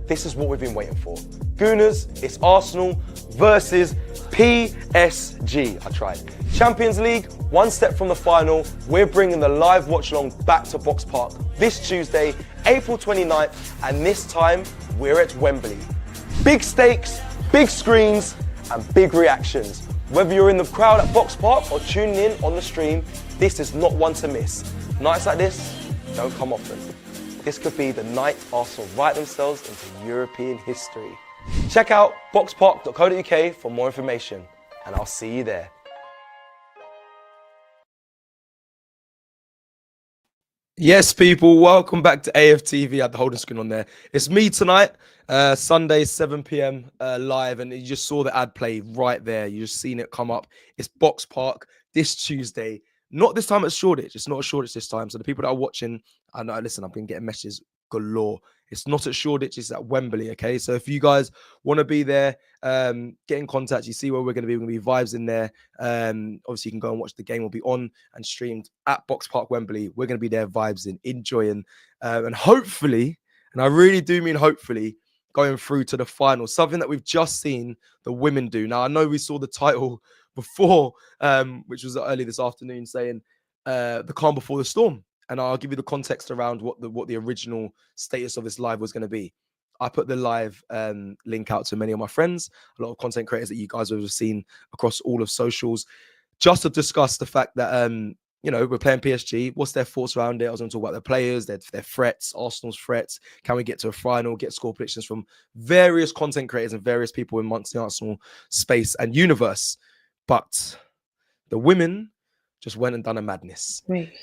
this is what we've been waiting for. Gooners, it's Arsenal versus PSG. I tried. Champions League, one step from the final. We're bringing the live watch-along back to Box Park this Tuesday, April 29th, and this time we're at Wembley. Big stakes, big screens, and big reactions. Whether you're in the crowd at Box Park or tuning in on the stream, this is not one to miss. Nights like this don't come often. This could be the night Arsenal write themselves into European history. Check out boxpark.co.uk for more information, and I'll see you there. Yes, people, welcome back to AFTV. I had the holding screen on there. It's me tonight, Sunday, 7 p.m. Live, and you just saw the ad play right there. You just seen it come up. It's Box Park this Tuesday. Not this time at Shoreditch. It's not at Shoreditch this time. So the people that are watching, I know, listen, I've been getting messages galore. It's not at Shoreditch, it's at Wembley, okay? So if you guys want to be there, get in contact. You see where we're going to be. We're going to be vibes in there. Obviously, you can go and watch the game. Will be on and streamed at Box Park Wembley. We're going to be there vibes in, enjoying, and hopefully, and I really do mean hopefully, going through to the final. Something that we've just seen the women do. Now, I know we saw the title before, which was early this afternoon, saying the calm before the storm. And I'll give you the context around what the original status of this live was going to be. I put the live link out to many of my friends, a lot of content creators that you guys have seen across all of socials, just to discuss the fact that, you know, we're playing PSG. What's their thoughts around it? I was going to talk about their players, their threats, Arsenal's threats. Can we get to a final, get score predictions from various content creators and various people amongst the Arsenal space and universe. But the women just went and done a madness. Wait.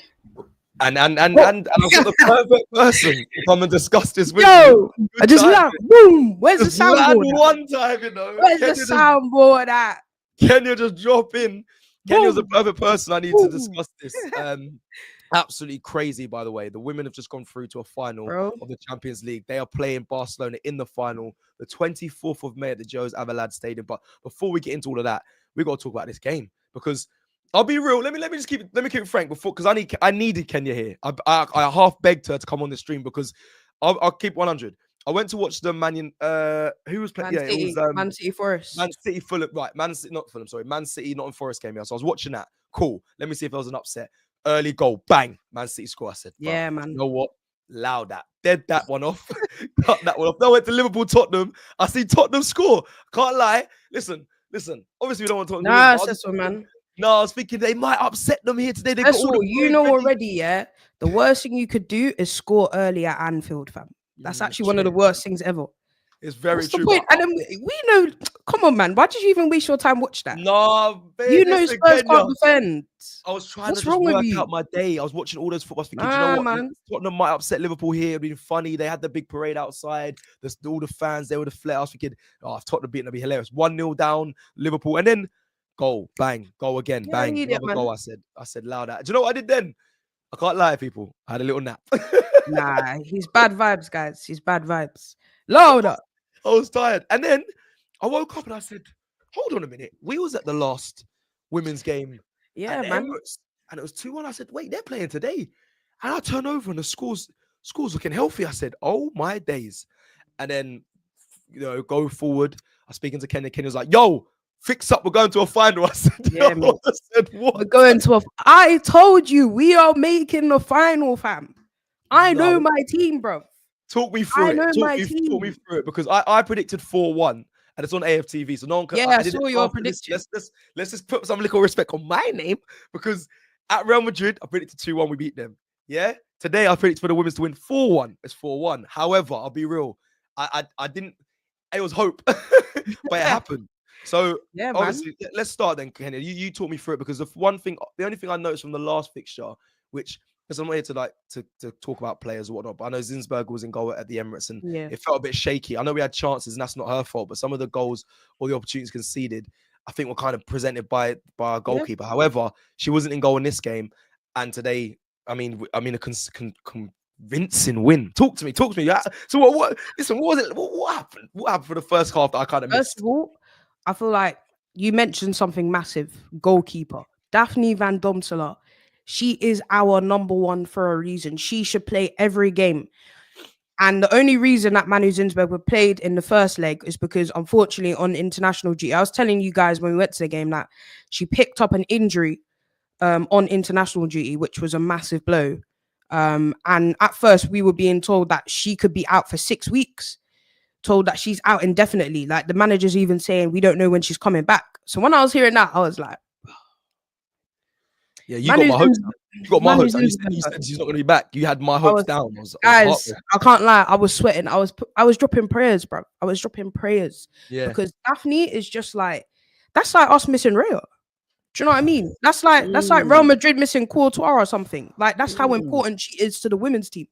And I've got the perfect person to come and discuss this with you. Good I just time. boom. Where's the soundboard? One time, you know. Where's the soundboard at? Kenya just drop in. Kenya's the perfect person I need to discuss this. Absolutely crazy, by the way. The women have just gone through to a final of the Champions League. They are playing Barcelona in the final, the 24th of May at the Jose Avelad Stadium. But before we get into all of that, we've got to talk about this game because I'll be real. Let me keep it frank before, because I needed Kenya here. I half begged her to come on the stream because I'll keep 100. I went to watch the who was playing? It was Man City Forest. Man City Fulham, right? Man City Nottingham Forest game. Yeah, so I was watching that. Cool. Let me see if there was an upset. Early goal, bang! Man City score. I said, yeah, man. You know what? Allow that. Dead that one off. Cut that one off. Then I went to Liverpool, Tottenham. I see Tottenham score. Can't lie. Listen. Obviously, we don't want to talk. Nah, Cecil, man. No, I was thinking they might upset them here today. Cecil, you know already, yeah. The worst thing you could do is score early at Anfield, fam. That's actually one of the worst things ever. It's very true. And then we know. Come on, man. Why did you even waste your time watch that? No, babe, you know Spurs can't defend. I was trying to just work out my day. I was watching all those footballs thinking, you know what, man? Tottenham might upset Liverpool here. It'd been funny. They had the big parade outside. All the fans, they were the flair. I was thinking, if Tottenham beaten, it'd be hilarious. 1-0 down, Liverpool, and then goal, bang, goal again, bang, another goal. I said loud. Do you know what I did then? I can't lie, people. I had a little nap. Nah, he's bad vibes, guys. He's bad vibes. Louder. I was tired. And then I woke up and I said, hold on a minute. We was at the last women's game. Yeah, man. Emirates, and it was 2-1. I said, wait, they're playing today. And I turn over and the score's looking healthy. I said, oh my days. And then, you know, go forward. I was speaking to Kenya. Kenya's like, yo, fix up. We're going to a final. I said, yeah, no. I said, what? We're going to I told you we are making the final, fam. I know my team, bro. Talk me through it. Talk me through it, because I predicted 4-1 and it's on AFTV, so no one can. Yeah, I saw your prediction. Let's just put some little respect on my name, because at Real Madrid I predicted 2-1. We beat them. Yeah. Today I predicted for the women's to win 4-1. It's 4-1. However, I'll be real. I didn't. It was hope, but it happened. So yeah, obviously, let's start then, Kenya. You talk me through it, because the only thing I noticed from the last fixture, which, because I'm not here to talk about players or whatnot, but I know Zinsberg was in goal at the Emirates and it felt a bit shaky. I know we had chances and that's not her fault, but some of the goals or the opportunities conceded, I think, were kind of presented by our goalkeeper. However, she wasn't in goal in this game, and today, I mean, a convincing win. Talk to me. So what? Listen, what was it? What happened? What happened for the first half that I kind of missed? First of all, I feel like you mentioned something massive. Goalkeeper Daphne Van Domselaar. She is our number one for a reason. She should play every game. And the only reason that Manu Zinsberg were played in the first leg is because, unfortunately, on international duty, I was telling you guys when we went to the game that she picked up an injury on international duty, which was a massive blow. And at first, we were being told that she could be out for 6 weeks, told that she's out indefinitely. Like, the manager's even saying, we don't know when she's coming back. So when I was hearing that, I was like, yeah, you got my hopes down. You got my hopes down. You said she's not going to be back. You had my hopes down. Guys, I can't lie. I was sweating. I was dropping prayers, bro. I was dropping prayers. Yeah. Because Daphne is just like, that's like us missing Rhea. Do you know what I mean? That's like Real Madrid missing Courtois or something. Like, that's how important she is to the women's team.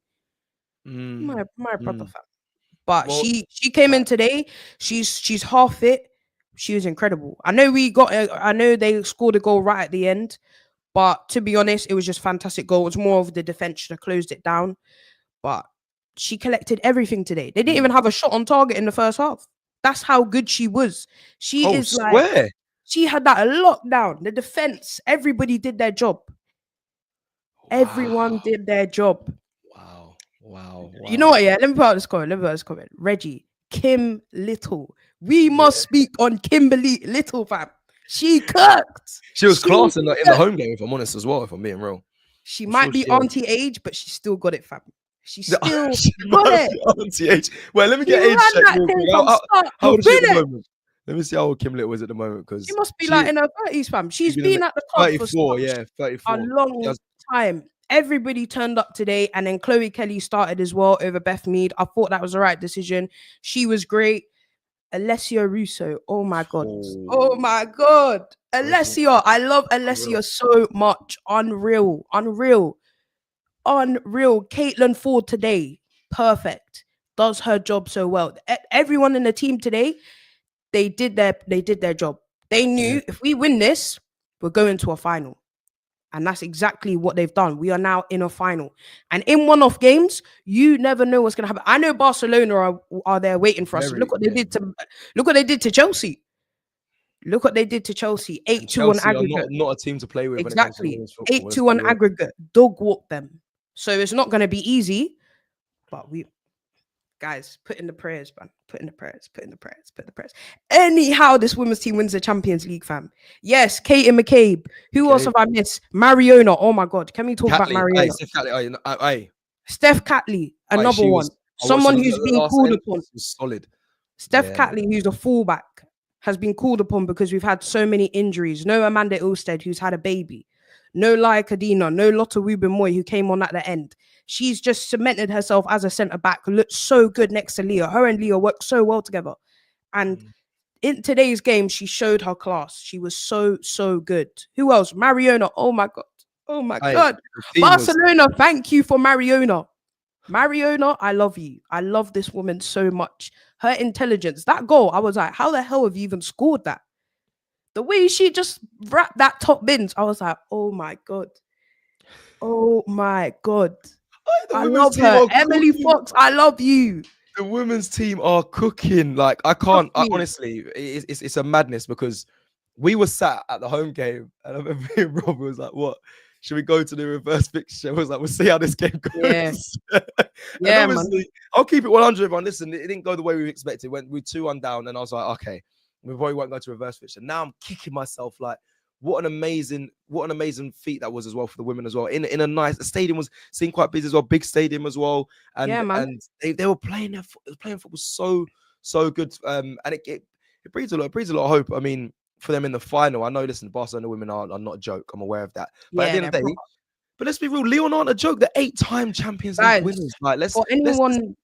My brother, fam. But she came in today. She's half fit. She was incredible. I know they scored a goal right at the end. But to be honest, it was just fantastic goal. It was more of the defense that closed it down. But she collected everything today. They didn't even have a shot on target in the first half. That's how good she was. She had that a lockdown. The defense, everybody did their job. Wow. Everyone did their job. Wow. You know what? Yeah, let me put out this comment. Reggie, Kim Little. We must speak on Kimberly Little, fam. She cooked. She was class in the home game, if I'm honest as well, if I'm being real. She might be auntie age, but she still got it, fam. She still got it. Auntie age. Well, let me get age check. How old is she at the moment? Let me see how old Kim Little is at the moment. Because she must be like in her 30s, fam. She's been at the club 34, for 34. A long time. Everybody turned up today, and then Chloe Kelly started as well over Beth Mead. I thought that was the right decision. She was great. Alessia Russo. Oh my god. Oh my god. Alessia. I love Alessia so much. Unreal. Caitlin Ford today. Perfect. Does her job so well. Everyone in the team today, they did their job. They knew if we win this, we're going to a final. And that's exactly what they've done. We are now in a final. And in one-off games, you never know what's going to happen. I know Barcelona are there waiting for us. Look what they did to Chelsea. Look what they did to Chelsea. 8-2 on aggregate. Not a team to play with. Exactly. 8-2 on aggregate. Dog walk them. So it's not going to be easy. But guys, put in the prayers, man. Put in the prayers. Anyhow, this women's team wins the Champions League, fam. Yes, Katie McCabe. Who else have I missed? Mariona. Oh my God. Can we talk about Mariona? Steph Catley, another one. Someone who's being called upon. Solid. Steph Catley, who's a fullback, has been called upon because we've had so many injuries. No Amanda Ilstead, who's had a baby. No Laia Kadina. No Lotta Wubben-Moy, who came on at the end. She's just cemented herself as a centre-back, looked so good next to Leah. Her and Leah worked so well together. And in today's game, she showed her class. She was so good. Who else? Mariona. Oh, my God. Oh, my God. Barcelona, thank you for Mariona. Mariona, I love you. I love this woman so much. Her intelligence. That goal, I was like, how the hell have you even scored that? The way she just wrapped that top bins, I was like, oh, my God. Oh, my God. I love her. Emily Fox, I love you. The women's team are cooking. Like, I can't, honestly, it's a madness because we were sat at the home game and I remember me and Rob was like, what? Should we go to the reverse fixture? I was like, we'll see how this game goes. Yeah, man. I'll keep it 100, everyone. Listen, it didn't go the way we expected. We were 2-1 down and I was like, okay, we probably won't go to reverse fixture. Now I'm kicking myself like, what an amazing feat that was as well for the women as well. In a nice stadium seemed quite busy as well, big stadium as well. And and they were playing football so good. And it breeds a lot of hope. I mean, for them in the final. I know, listen, Barcelona women are not a joke. I'm aware of that. But at the end of the day, but let's be real, Lyon aren't a joke. They're 8-time Champions League winners. Like, for anyone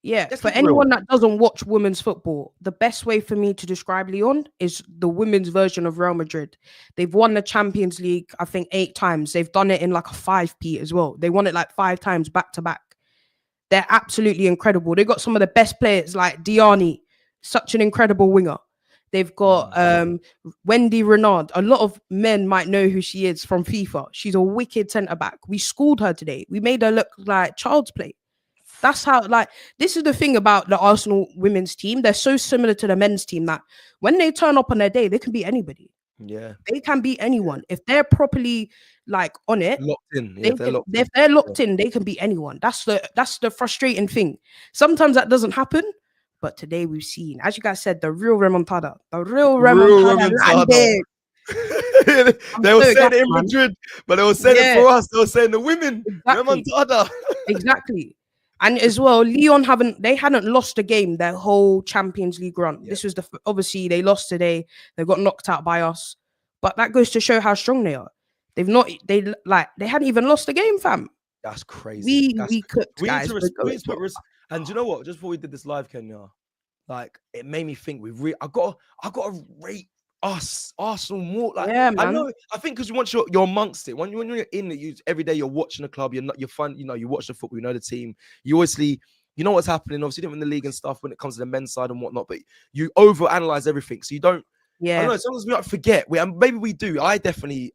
that doesn't watch women's football, the best way for me to describe Lyon is the women's version of Real Madrid. They've won the Champions League, I think, 8 times. They've done it in like a 5P as well. They won it like 5 times back to back. They're absolutely incredible. They got some of the best players like Diani, such an incredible winger. They've got Wendy Renard. A lot of men might know who she is from FIFA. She's a wicked centre-back. We schooled her today. We made her look like child's play. That's how, this is the thing about the Arsenal women's team. They're so similar to the men's team that when they turn up on their day, they can beat anybody. Yeah. They can beat anyone if they're properly like on it. Locked in. Yeah, They if they're can, locked if in. they're locked in, they can beat anyone. That's the frustrating thing. Sometimes that doesn't happen, but today we've seen, as you guys said, the real remontada. The real Real remontada remontada. landed. They were so saying it gassed, in man. Madrid, but they were saying it Yeah, for us. They were saying the women. exactly. Remontada. Exactly. And as well, Lyon hadn't lost a game their whole Champions League run. Yeah. This was obviously they lost today. They got knocked out by us. But that goes to show how strong they are. They hadn't even lost a game, fam. That's crazy. We cooked, We need guys. to we need to put and do you know what? Just before we did this live, Kenya, like it made me think I got to rate us Arsenal more. Like Yeah, I man. know, I think because once you're amongst it, when you're in it, every day you're watching the club, you're fun, you watch the football, you know the team, you obviously you know what's happening, obviously different in the league and stuff when it comes to the men's side and whatnot, but you overanalyze everything, so you don't. I don't know. Sometimes we don't forget. Maybe we do. I definitely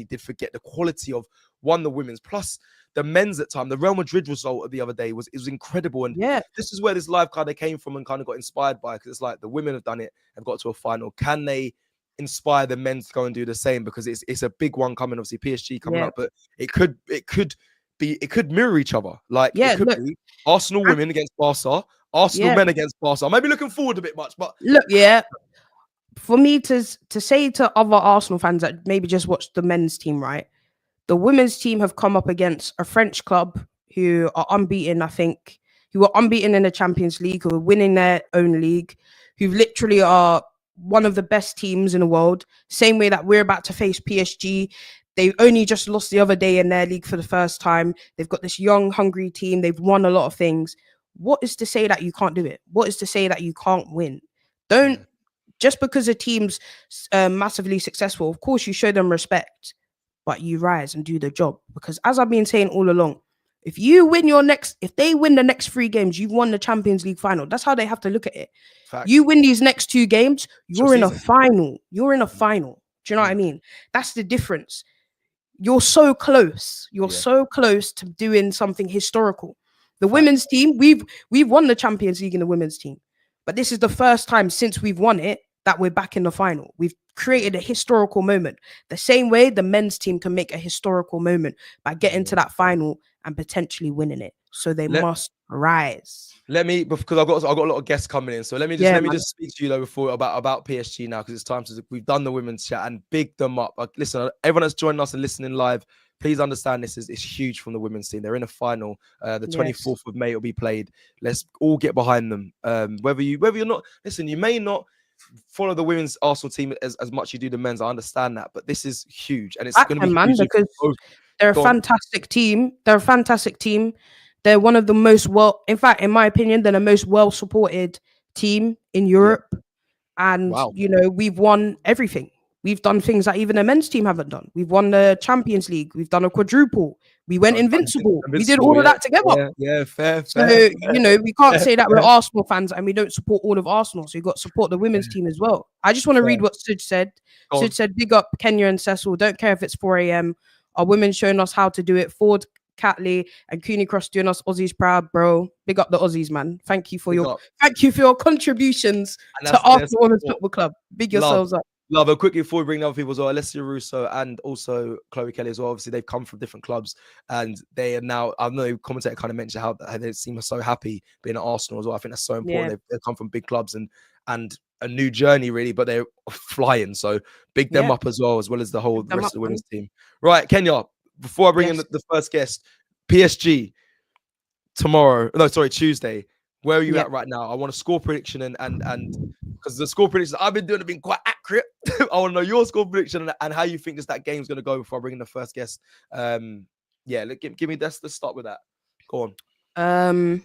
did forget the quality of the women's plus the men's at time. The Real Madrid result of the other day was incredible, and this is where this live card they came from and kind of got inspired by, because it's like the women have done it, have got to a final. Can they inspire the men to go and do the same? Because it's a big one coming. Obviously, PSG coming up, but it could mirror each other. Like it could be Arsenal women against Barca, Arsenal men against Barca. I may be looking forward a bit much, but look, for me to say to other Arsenal fans that maybe just watched the men's team, right? The women's team have come up against a French club who are unbeaten, I think, who are unbeaten in the Champions League, who are winning their own league, who literally are one of the best teams in the world. Same way that we're about to face PSG. They only just lost the other day in their league for the first time. They've got this young, hungry team. They've won a lot of things. What is to say that you can't do it? What is to say that you can't win? Don't. Just because a team's massively successful, of course, you show them respect, but you rise and do the job. Because as I've been saying all along, if they win the next 3 games, you've won the Champions League final. That's how they have to look at it. Facts. You win these next 2 games, you're in a final. You're in a final. Do you know what I mean? That's the difference. You're so close. You're so close to doing something historical. The women's team, we've won the Champions League in the women's team. But this is the first time since we've won it that we're back in the final. We've created a historical moment. The same way the men's team can make a historical moment by getting to that final and potentially winning it. So they must rise. Because I've got a lot of guests coming in. So let me just speak to you though before about PSG now, because it's time we've done the women's chat and big them up. Listen, everyone that's joining us and listening live, please understand this is huge from the women's team. They're in a final. The 24th of May will be played. Let's all get behind them. Whether you're not, listen, you may not follow the women's Arsenal team as much as you do the men's. I understand that, but this is huge, and it's going to be huge because they're a fantastic team. They're a fantastic team. They're one of the most in fact, in my opinion, they're the most well-supported team in Europe. And we've won everything. We've done things that even the men's team haven't done. We've won the Champions League. We've done a quadruple. We went invincible. We did all of that together. Yeah, fair. So, we can't say that we're Arsenal fans and we don't support all of Arsenal. So you've got to support the women's team as well. I just want to read what Sud said. Sud said, big up Kenya and Cecil. Don't care if it's 4 a.m. Our women showing us how to do it. Ford, Catley and Cooney Cross doing us Aussies proud, bro. Big up the Aussies, man. Thank you for your contributions to Arsenal Women's Football Club. Big yourselves up. Love it. Quickly before we bring other people as well, Alessia Russo and also Chloe Kelly as well. Obviously, they've come from different clubs and they are now, I know the commentator kind of mentioned how they seem so happy being at Arsenal as well. I think that's so important. They've come from big clubs and a new journey really, but they're flying. So big them up as well as the whole rest of the women's team. Right, Kenya, before I bring in the first guest, PSG Tuesday. Where are you at right now? I want a score prediction and because the score predictions I've been doing have been quite accurate. I want to know your score prediction and how you think that game's going to go before I bring in the first guest. Give me let's start with that. Go on.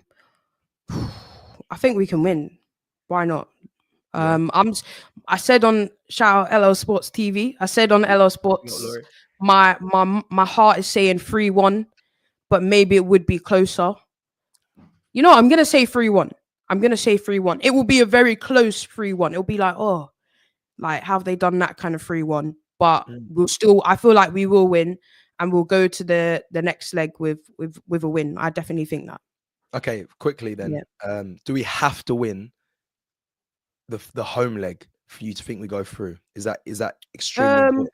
I think we can win. Why not? I said on shout out LL Sports TV. I said on LL Sports, my heart is saying 3-1, but maybe it would be closer. You know, I'm gonna say 3-1. It will be a very close 3-1. It'll be like, have they done that kind of 3-1? But I feel like we will win, and we'll go to the next leg with a win. I definitely think that. Okay, quickly then. Do we have to win the home leg for you to think we go through? Is that extremely important?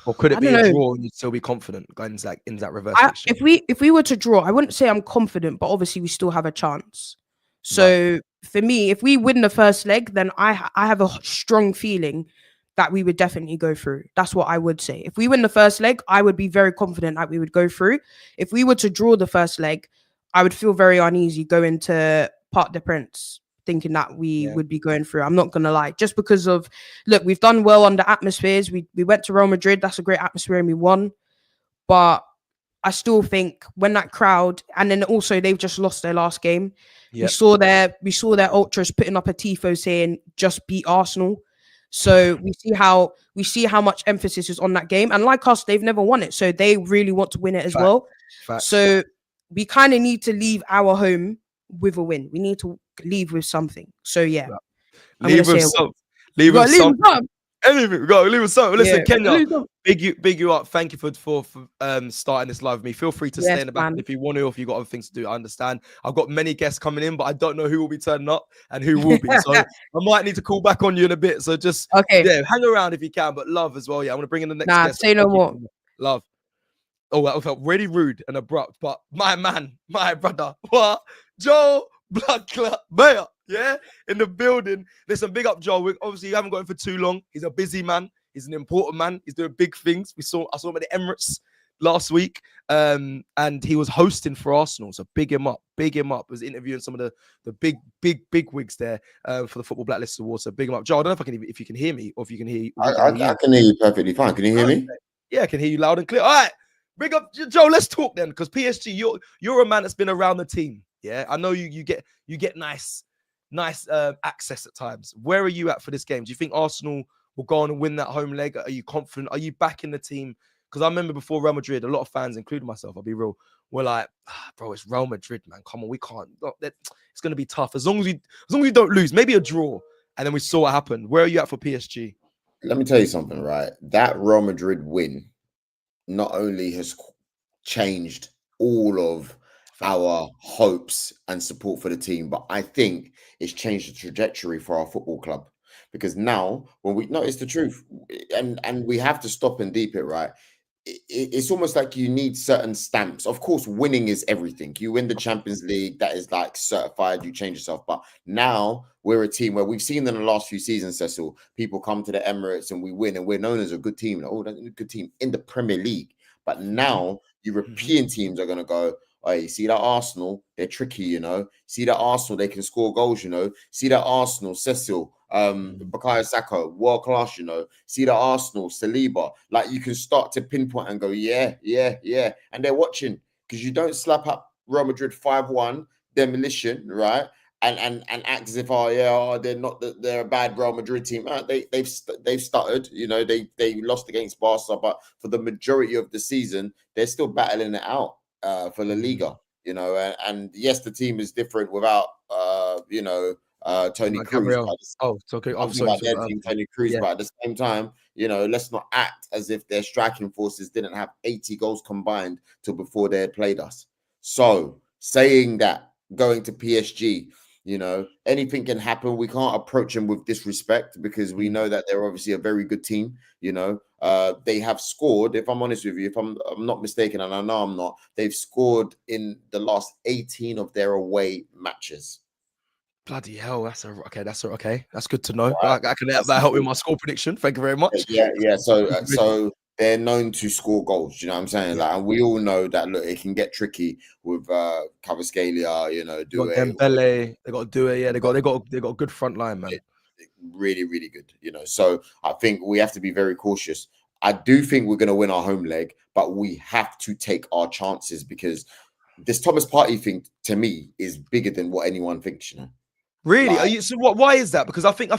Or could I it be don't a know. draw and you'd still be confident going into that reverse fixture? If we were to draw, I wouldn't say I'm confident, but obviously we still have a chance. Right. So for me, if we win the first leg, then I have a strong feeling that we would definitely go through. That's what I would say. If we win the first leg, I would be very confident that we would go through. If we were to draw the first leg, I would feel very uneasy going to Parc des Princes thinking that we would be going through. I'm not gonna lie, just because of, look, we've done well under atmospheres. We went to Real Madrid. That's a great atmosphere, and we won. But I still think when that crowd, and then also they've just lost their last game. Yep. We saw their ultras putting up a tifo saying just beat Arsenal. So we see how much emphasis is on that game. And like us, they've never won it. So they really want to win it as well. Facts. So we kind of need to leave our home with a win. We need to leave with something. So yeah. Leave with something. Leave with something. Anything, we gotta leave with something. Listen, Kenya, big you up. Thank you for starting this live with me. Feel free to stay in the back if you want to, or if you got other things to do. I understand. I've got many guests coming in, but I don't know who will be turning up and who will be. So I might need to call back on you in a bit. So just hang around if you can. But love as well. Yeah, I'm gonna bring in the next guest. Say no more. Love. Oh, I felt really rude and abrupt, but my man, my brother, what? Joe Blood Clot Beya. Yeah, in the building. Listen, big up Joe. Obviously, you haven't got him for too long. He's a busy man. He's an important man. He's doing big things. I saw him at the Emirates last week, and he was hosting for Arsenal. So big him up. Was interviewing some of the big wigs there for the Football Blacklist Awards. So big him up, Joe. I don't know if you can hear me or if you can hear. I can hear you perfectly fine. Can you hear me? Yeah, I can hear you loud and clear. All right, big up Joe. Let's talk then, because PSG, you're a man that's been around the team. Yeah, I know you get nice access at times. Where are you at for this game? Do you think Arsenal will go on and win that home leg? Are you confident? Are you backing the team? Because I remember before Real Madrid, a lot of fans, including myself, I'll be real, were like, bro, it's Real Madrid, man. Come on, we can't. It's going to be tough. As long as we don't lose, maybe a draw. And then we saw what happened. Where are you at for PSG? Let me tell you something, right? That Real Madrid win not only has changed all of our hopes and support for the team, but I think it's changed the trajectory for our football club, because now when we know it's the truth, and we have to stop and deep it, right? It's almost like you need certain stamps. Of course, winning is everything. You win the Champions League, that is like certified, you change yourself. But now we're a team where we've seen in the last few seasons, Cecil, people come to the Emirates and we win, and we're known as a good team. Oh, that's a good team in the Premier League. But now European teams are going to go, hey, see that Arsenal, they're tricky, you know. See that Arsenal, they can score goals, you know. See that Arsenal, Cecil, Bukayo Saka, world class, you know. See that Arsenal, Saliba. Like, you can start to pinpoint and go, yeah. And they're watching, because you don't slap up Real Madrid 5-1, demolition, right? And act as if, they're a bad Real Madrid team. They've stuttered, you know. They lost against Barca, but for the majority of the season, they're still battling it out for La Liga, you know. And yes, the team is different without Tony Cruz. Tony Cruz, but at the same time, you know, let's not act as if their striking forces didn't have 80 goals combined till before they had played us. So saying that, going to PSG, you know, anything can happen. We can't approach them with disrespect, because we know that they're obviously a very good team. You know, they have scored, if I'm honest with you, if I'm not mistaken, and I know I'm not, they've scored in the last 18 of their away matches. Bloody hell, that's okay. That's good to know. Right. I can that help with my score prediction. Thank you very much. Yeah. So they're known to score goals. You know what I'm saying? Like, and we all know that. Look, it can get tricky with Kvaratskhelia. You know, Dembele. They got to do it. Yeah, they got a good front line, man. Really, really good. You know, so I think we have to be very cautious. I do think we're going to win our home leg, but we have to take our chances, because this Thomas Partey thing, to me, is bigger than what anyone thinks. You know. Really? Like, so what? Why is that? Because I think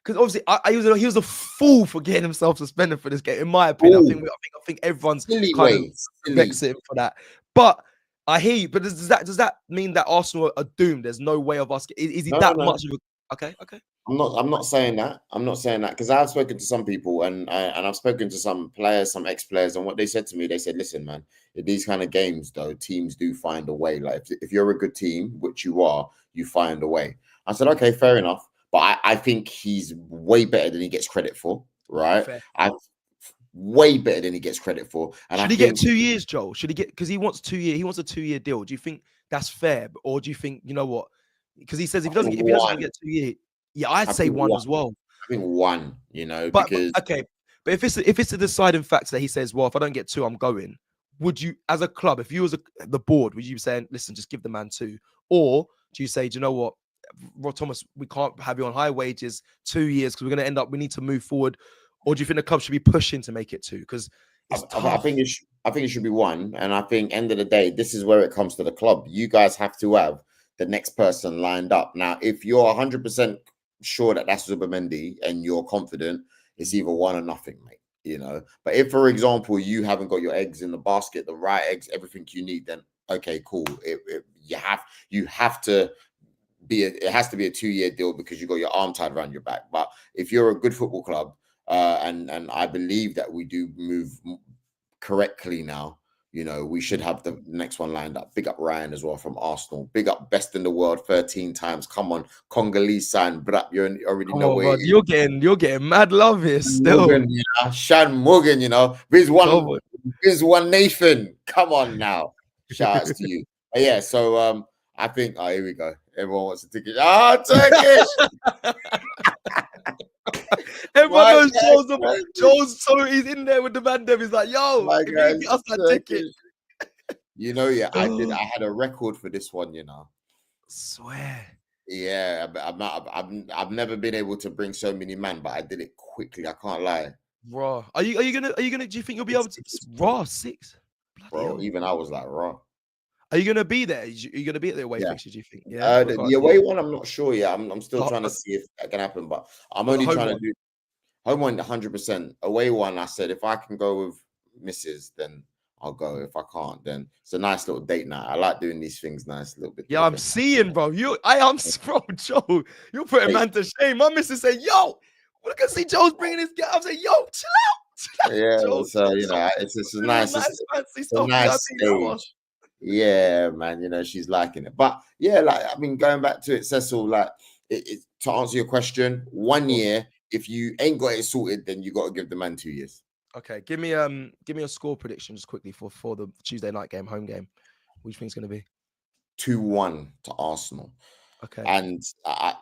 because obviously he was a fool for getting himself suspended for this game. In my opinion, I think everyone's kind of vexing for that. But I hear you. But does that mean that Arsenal are doomed? There's no way of us. Is he that much of a? Okay. I'm not saying that. I'm not saying that, because I've spoken to some people and I've spoken to some players, some ex-players, and what they said to me, they said, listen, man, in these kind of games, though, teams do find a way. Like, if you're a good team, which you are, you find a way. I said, okay, fair enough. but I think he's way better than he gets credit for, right? Fair. Way better than he gets credit for. And Should I he think get 2 years, Joel? Should he get, because he wants 2 year, he wants a 2 year deal. Do you think that's fair? Or do you think, you know what? Because he says if he doesn't get 2 year, yeah, I'd say one as well. I think one, you know, But because okay, but if it's a deciding factor that he says, well, if I don't get 2, I'm going. Would you, as a club, if you was the board, would you be saying, listen, just give the man 2? Or do you say, do you know what, Rod Thomas, we can't have you on high wages 2 years because we're going to end up, we need to move forward? Or do you think the club should be pushing to make it 2? Because it's tough. I think it should be 1. And I think end of the day, this is where it comes to the club. You guys have to have the next person lined up. Now, if you're 100% sure that that's Zubimendi and you're confident, it's either 1 or nothing, mate. You know, but if, for example, you haven't got your eggs in the basket, the right eggs, everything you need, then okay, cool. You have to be it has to be a 2-year deal because you got your arm tied around your back. But if you're a good football club, and I believe that we do move correctly now, you know, we should have the next one lined up. Big up Ryan as well from Arsenal. Big up best in the world 13 times. Come on, Congolese sign, but you already know where you're getting mad love here still. Morgan, you know, Shan Morgan, you know, Biz one Nathan. Come on now. Shout outs to you. But yeah, so I think here we go. Everyone wants a ticket. Turkish. Everyone knows Joel's so he's in there with the man. He's like, yo, if you get us that ticket. You know, yeah, I had a record for this one, you know. Swear. Yeah, I've never been able to bring so many men, but I did it quickly. I can't lie. Raw. Are you gonna? Do you think you'll be able to? Raw 6. Bro, hell. Even I was like raw. Are you gonna be there? Are you gonna be at the away fixture? Do you think? Yeah. The away one, I'm not sure. Yeah, I'm still trying to see if that can happen, but I'm only trying to do home one 100%. Away one, I said if I can go with Mrs., then I'll go. If I can't, then it's a nice little date night. I like doing these things nice, a little bit. Yeah, I'm seeing, bro. Bro, Joe, you're putting man to shame. My missus say, yo, look at see Joe's bringing his girl. I'm saying, yo, chill out. Yeah, Joe, so you know, it's a nice stage. Yeah, man, you know, she's liking it. But yeah, like I mean, going back to it, Cecil, like to answer your question, 1 year. If you ain't got it sorted, then you got to give the man 2 years. Okay, give me a score prediction just quickly for the Tuesday night game, home game. Which think it's going to be 2-1 to Arsenal. Okay, and I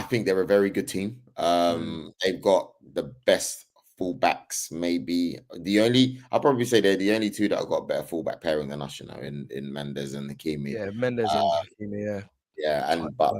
think they're a very good team. They've got the best fullbacks. Maybe I'll probably say they're the only 2 that have got a better fullback pairing than us. You know, in Mendes and Hakimi. Yeah, Mendes and Hakimi. Yeah, yeah, and but.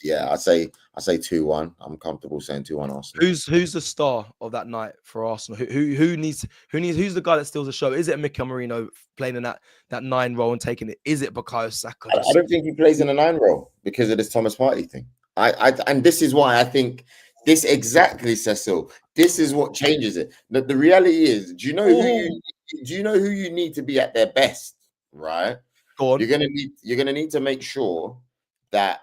Yeah, I say 2-1. I'm comfortable saying 2-1 Arsenal. Who's the star of that night for Arsenal? Who's the guy that steals the show? Is it Mikel Merino playing in that 9 role and taking it? Is it Bukayo Saka? I don't think he plays in a 9 role because of this Thomas Partey thing. And this is why I think this exactly, Cecil. This is what changes it. The reality is, do you know who you need to be at their best? Right? Go on. You're gonna need to make sure that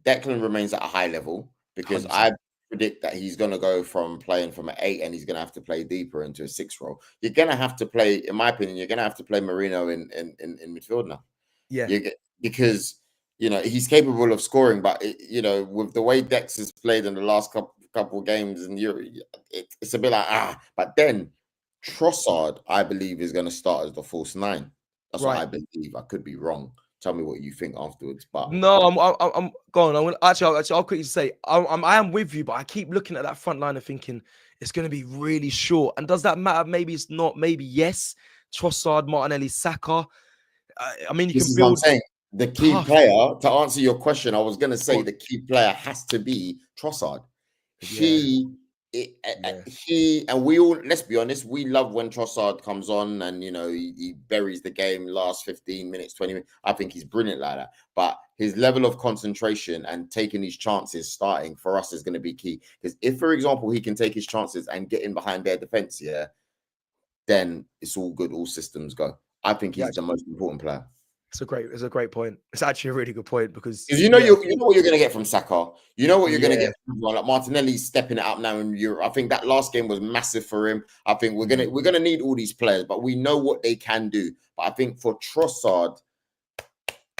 Declan remains at a high level because 100%. I predict that he's going to go from playing from an 8 and he's going to have to play deeper into a 6 role. You're going to have to play, in my opinion, you're going to have to play Merino in midfield now. Yeah, because you know he's capable of scoring, but you know with the way Dexter's played in the last couple of games, and it's a bit like But then Trossard, I believe, is going to start as the false 9. That's what I believe. I could be wrong. Tell me what you think afterwards. But no, I'm going. I'll quickly say I am with you, but I keep looking at that front line and thinking it's going to be really short. And does that matter? Maybe it's not. Maybe yes. Trossard, Martinelli, Saka. I mean, you can build. What I'm saying. The key player to answer your question. I was going to say the key player has to be Trossard. He and we all, let's be honest, we love when Trossard comes on and you know he buries the game last 15 minutes, 20 minutes. I think he's brilliant like that. But his level of concentration and taking these chances starting for us is going to be key. Because if, for example, he can take his chances and get in behind their defense, then it's all good, all systems go. I think he's the most important player. It's a great point. It's actually a really good point because you know what you're going to get from Saka. You know what you're going to get from like Martinelli's stepping it up now in Europe. I think that last game was massive for him. I think we're gonna need all these players, but we know what they can do. But I think for Trossard,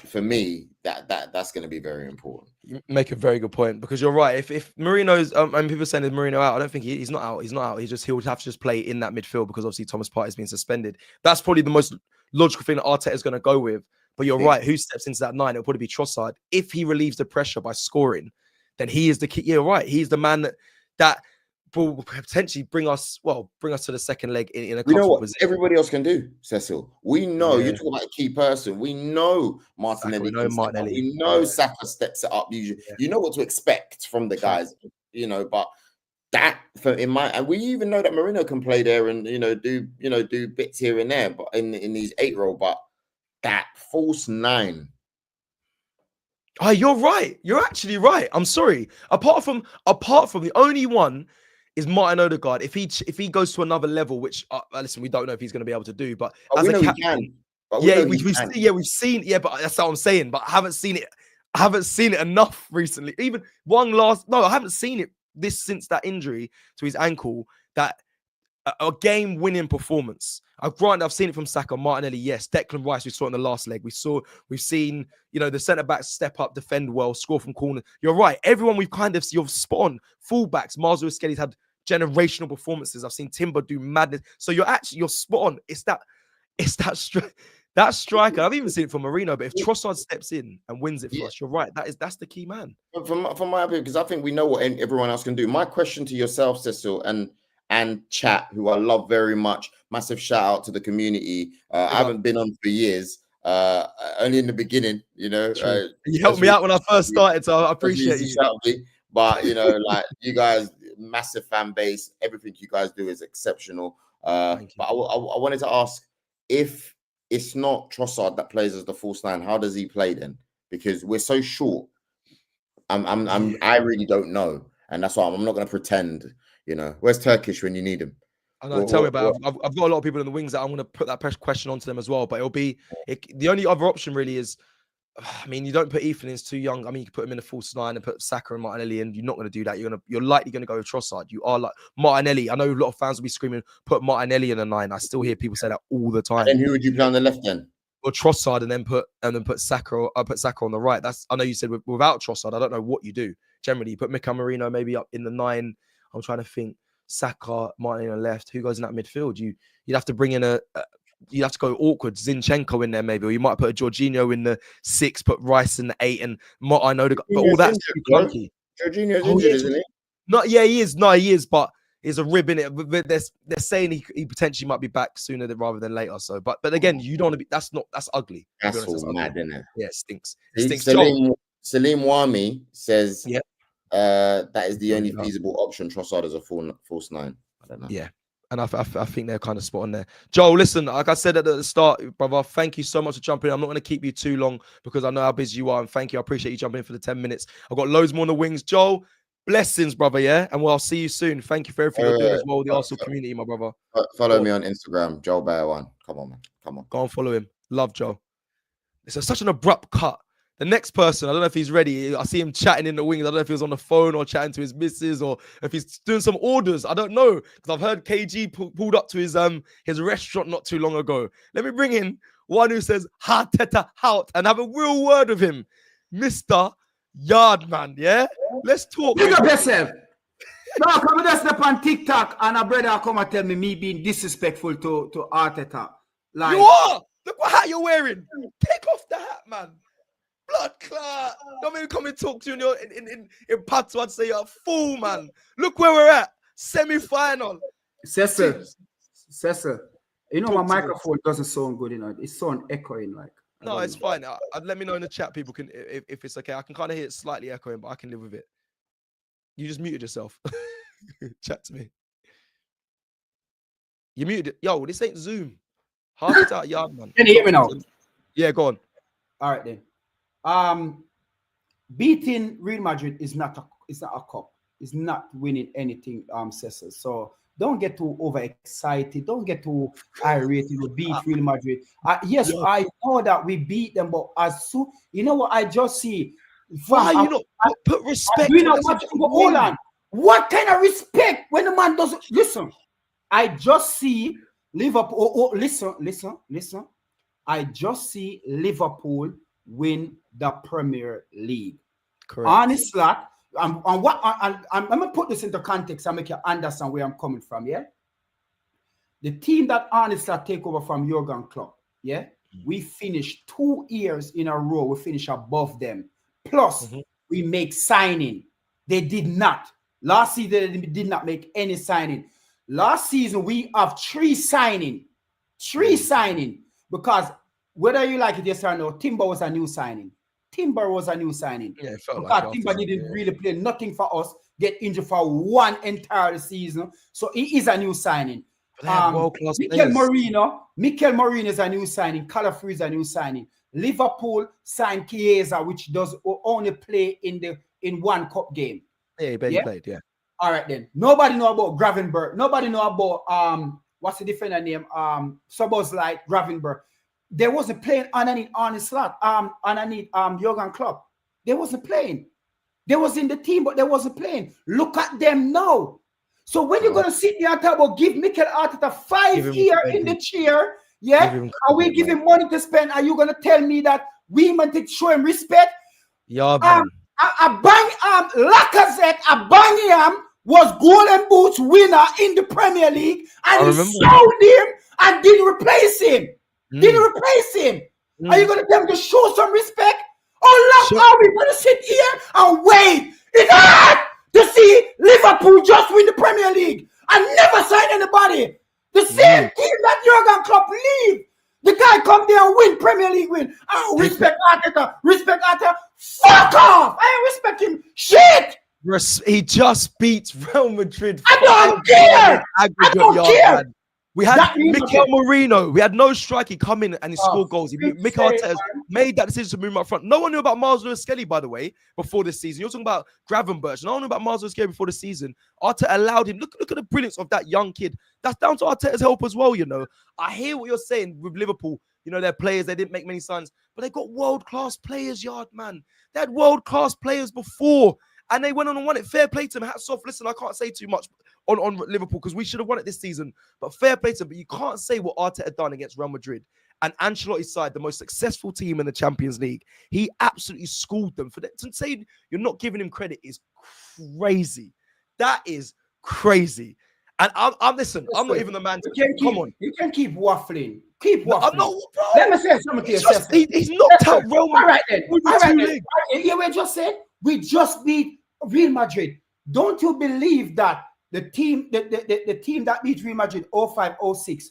for me, that's going to be very important. You make a very good point, because you're right. If Marino's, and people are saying is Marino out, I don't think he's not out. He's not out. He'll have to just play in that midfield, because obviously Thomas Partey has been suspended. That's probably the most logical thing that Arteta is going to go with. But you're right. Who steps into that 9? It'll probably be Trossard. If he relieves the pressure by scoring, then he is the key. Yeah, right. He's the man that will potentially bring us to the second leg in a comfortable position. Everybody else can do, Cecil. We know you're talking about a key person. We know Martinelli. We know Saka steps it up. You know what to expect from the guys. But that and we even know that Marino can play there and do bits here and there, but in these 8 role. But that false 9. Oh, you're right. You're actually right. I'm sorry. Apart from the only one is Martin Odegaard. If he goes to another level, which listen, we don't know if he's going to be able to do, but as a captain, we've seen. Yeah, but that's what I'm saying. But I haven't seen it. I haven't seen it enough recently. Even I haven't seen it since that injury to his ankle. That a game-winning performance. I've seen it from Saka, Martinelli, yes. Declan Rice, we saw it in the last leg. We've seen, the centre-backs step up, defend well, score from corner. You're right. Everyone you're spot on. Fullbacks, Marzo Skelly's had generational performances. I've seen Timber do madness. So you're spot on. It's that striker. I've even seen it from Marino, but if Trossard steps in and wins it for us, you're right. That's the key man. From my opinion, because I think we know what everyone else can do. My question to yourself, Cecil, and chat, who I love very much. Massive shout out to the community. I haven't been on for years. Only in the beginning, you helped me out when I first started, so I appreciate you. But like you guys, massive fan base. Everything you guys do is exceptional. But I wanted to ask, if it's not Trossard that plays as the false 9, how does he play then? Because we're so short. I really don't know, and that's why I'm not going to pretend. Where's Turkish when you need him? I know. Tell me about it. I've got a lot of people in the wings that I'm going to put that question onto them as well. But the only other option really is, you don't put Ethan in, he's too young. You can put him in a false 9 and put Saka and Martinelli in. You're not going to do that. You're likely going to go with Trossard. You are like Martinelli. I know a lot of fans will be screaming, put Martinelli in a 9. I still hear people say that all the time. And who would you play on the left then? Or Trossard and then put Saka. Or put Saka on the right. I know you said without Trossard. I don't know what you do. Generally, you put Mika Marino maybe up in the 9. I'm trying to think. Saka, Martin on the left. Who goes in that midfield? You'd have to bring in you'd have to go awkward. Zinchenko in there maybe, or you might put a Jorginho in the 6, put Rice in the 8, and I know but all that's too clunky. Jorginho's injured, isn't he? He is. No, he is, but there's a rib in it. But they're saying he potentially might be back sooner rather than later. So, but again, you don't want to be. That's ugly. That's all mad, isn't it? Yeah, it stinks. Salim Wami says, that is the only feasible option. Trossard as a false 9. I don't know. Yeah, and I think they're kind of spot on there. Joel, listen, like I said at the start, brother, thank you so much for jumping in. I'm not going to keep you too long because I know how busy you are, and thank you. I appreciate you jumping in for the 10 minutes. I've got loads more on the wings. Joel, blessings, brother, yeah? And I'll see you soon. Thank you for everything you're doing as well with the Arsenal community, my brother. Follow me on Instagram, Joel Beya 1. Come on, man. Come on. Go and follow him. Love Joel. It's such an abrupt cut. The next person, I don't know if he's ready. I see him chatting in the wings. I don't know if he was on the phone or chatting to his missus or if he's doing some orders. I don't know, because I've heard KG pulled up to his restaurant not too long ago. Let me bring in one who says Arteta out and have a real word with him, Mr. Yardman. Yeah, let's talk. Pick up yourself. No, come and step on TikTok and a brother come and tell me being disrespectful to Arteta. Like, you are. Look what hat you're wearing. Take off the hat, man. Blood clot. Don't even come and talk to you in Patois and say you're a fool, man. Look where we're at. Semi-final. Cecil. You know, my microphone doesn't sound good, It's sound echoing, like. No, it's fine. Let me know in the chat, people can if it's okay. I can kind of hear it slightly echoing, but I can live with it. You just muted yourself. Chat to me. You muted it. Yo, this ain't Zoom. Half it out, yard, man. Can you hear me now? Yeah, go on. All right then. Beating Real Madrid is not a cup. It's not winning anything, Cecil. So don't get too overexcited. Don't get too irate. Beat Real Madrid. Yes, yeah. I know that we beat them, but as soon, you know what I just see. Why you not put respect? Hold on. What kind of respect when the man doesn't listen? I just see Liverpool. Listen. I just see Liverpool win the Premier League. Correct. Honest lot. I'm gonna put this into context and make you understand where I'm coming from. Yeah, the team that honestly take over from Jurgen Klopp. Yeah, we finished 2 years in a row. We finish above them. Plus, we make signing. They did not. Last season, they did not make any signing. Last season, we have 3 signing. 3 signing. Because whether you like it, yes or no, Timber was a new signing. Timber was a new signing. Yeah, it felt because like Timber didn't really play nothing for us, get injured for 1 entire season. So he is a new signing. Mikel Merino is a new signing. Calafri is a new signing. Liverpool signed Chiesa, which does only play in 1 cup game. Yeah, he barely played, yeah. All right then. Nobody know about Gravenberch. Nobody know about what's the defender name? Szoboszlai, Gravenberch. They wasn't playing underneath Arne Slot, underneath Jurgen Klopp. They wasn't playing. They was in the team, but they wasn't playing. Look at them now. So when you're gonna sit there and talk about give Mikel Arteta 5 years in the chair, are we giving money to spend? Are you gonna tell me that we meant to show him respect? Yeah, man. Lacazette, Aubameyang was Golden Boots winner in the Premier League, and he sold him and didn't replace him. Didn't replace him. Are you going to tell him to show some respect? Oh, look, are we going to sit here and wait? It's hard to see Liverpool just win the Premier League and never sign anybody. The same team that Jurgen Klopp leave. The guy come there and win Premier League win. Oh, respect Arteta. Respect Arteta. Fuck off. I ain't respect him. Shit. He just beats Real Madrid. I don't care. I don't care. Man. We had Mikel Merino. We had no striker. He come in and he scored goals. Mikel Arteta made that decision to move him up front. No one knew about Miles Lewis-Skelly, by the way, before this season. You're talking about Gravenberch. No one knew about Miles Lewis-Skelly before the season. Arteta allowed him. Look at the brilliance of that young kid. That's down to Arteta's help as well, you know. I hear what you're saying with Liverpool. You know, their players, they didn't make many signs, but they got world-class players, Yard, man. They had world-class players before, and they went on and won it. Fair play to them. Hats off. Listen, I can't say too much on Liverpool because we should have won it this season. But fair play to them. But you can't say what Arteta done against Real Madrid and Ancelotti's side, the most successful team in the Champions League. He absolutely schooled them. For that, to say you're not giving him credit is crazy. That is crazy. And I'm listen. I'm not even the man to come on. You can keep waffling. Keep waffling. No, I'm not, bro. Let me say something to you. He's knocked out Real Madrid. All right then. All right then. Yeah, we just said we just beat Real Madrid. Don't you believe that the team that beat Real Madrid 05-06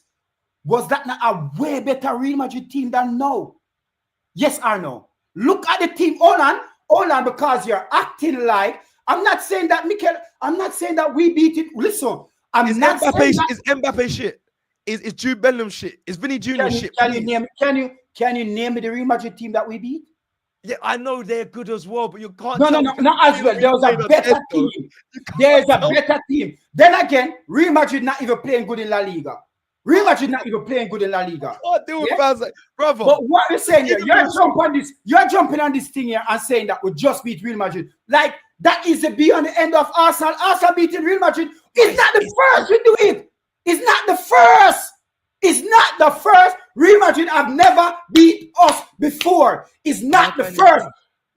was that not a way better Real Madrid team than now? Yes or no? Look at the team. Hold on, because you're acting like I'm not saying that I'm not saying that we beat it. Listen, Is Mbappe shit? Is Jude Bellingham shit? Is Vinny Jr. shit? Can you name me the Real Madrid team that we beat? Yeah, I know they're good as well, but you can't. No, not as well. There was a better team. There is a better team. Then again, Real Madrid not even playing good in La Liga. Real Madrid not even playing good in La Liga. What do fans like, brother? But what we're saying here, you're jumping on this thing here and saying that we just beat Real Madrid. Like that is the be on the end of Arsenal. Arsenal beating Real Madrid. It's not the first we do it. It's not the first. It's not the first. Real Madrid have never beat us before. It's not the first.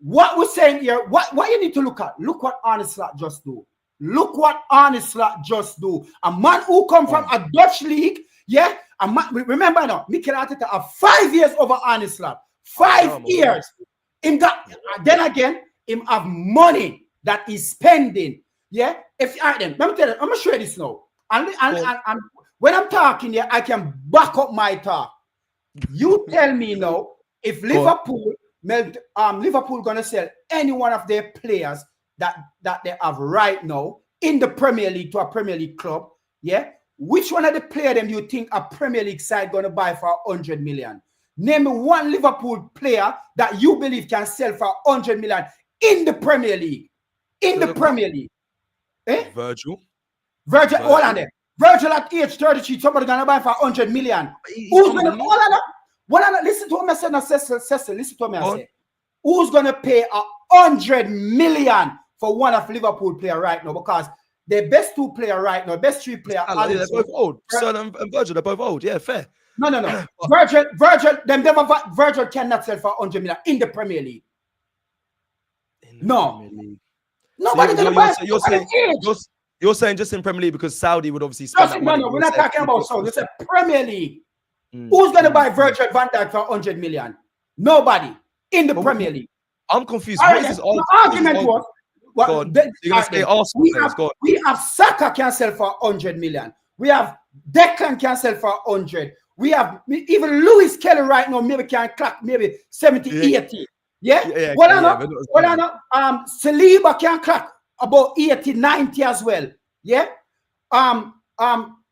What we're saying here, what you need to look at, look what Arne Slot just do. Look what Arne Slot just do. A man who come from a Dutch league, yeah. Remember now, Mikel Arteta have 5 years over Arne Slot. 5 years. Then again, him have money that he's spending. Yeah. Let me tell you, I'm gonna show you this now. And when I'm talking here, I can back up my talk. You tell me now if Liverpool gonna sell any one of their players that they have right now in the Premier League to a Premier League club, yeah. Which one of the players them you think a Premier League side gonna buy for 100 million? Name me one Liverpool player that you believe can sell for 100 million in the Premier League. In the Premier League. Eh? Virgil, hold on there. Virgil at age 33, somebody gonna buy for 100 million. Who's gonna listen to what I said now, Cecil, listen to what I say. Who's gonna pay 100 million for one of Liverpool player right now? Because the best 2 player right now, best 3 player they're both old. Son and Virgil, they're both old. Yeah, fair. No. Virgil cannot sell for 100 million in the Premier League. Nobody gonna buy. You're saying just in Premier League because Saudi would obviously spend that money. No, we're not talking about Saudi. It's a Premier League. Who's gonna buy Virgil van Dijk for 100 million? Nobody in the Premier League. I'm confused. All what right, is this argument was? You're gonna say Arsenal. We have Saka can sell for 100 million. We have Declan can sell for 100. We have even Lewis Kelly right now maybe can clock maybe 70, 80. Yeah. Saliba can clock about 80, 90 as well. Yeah.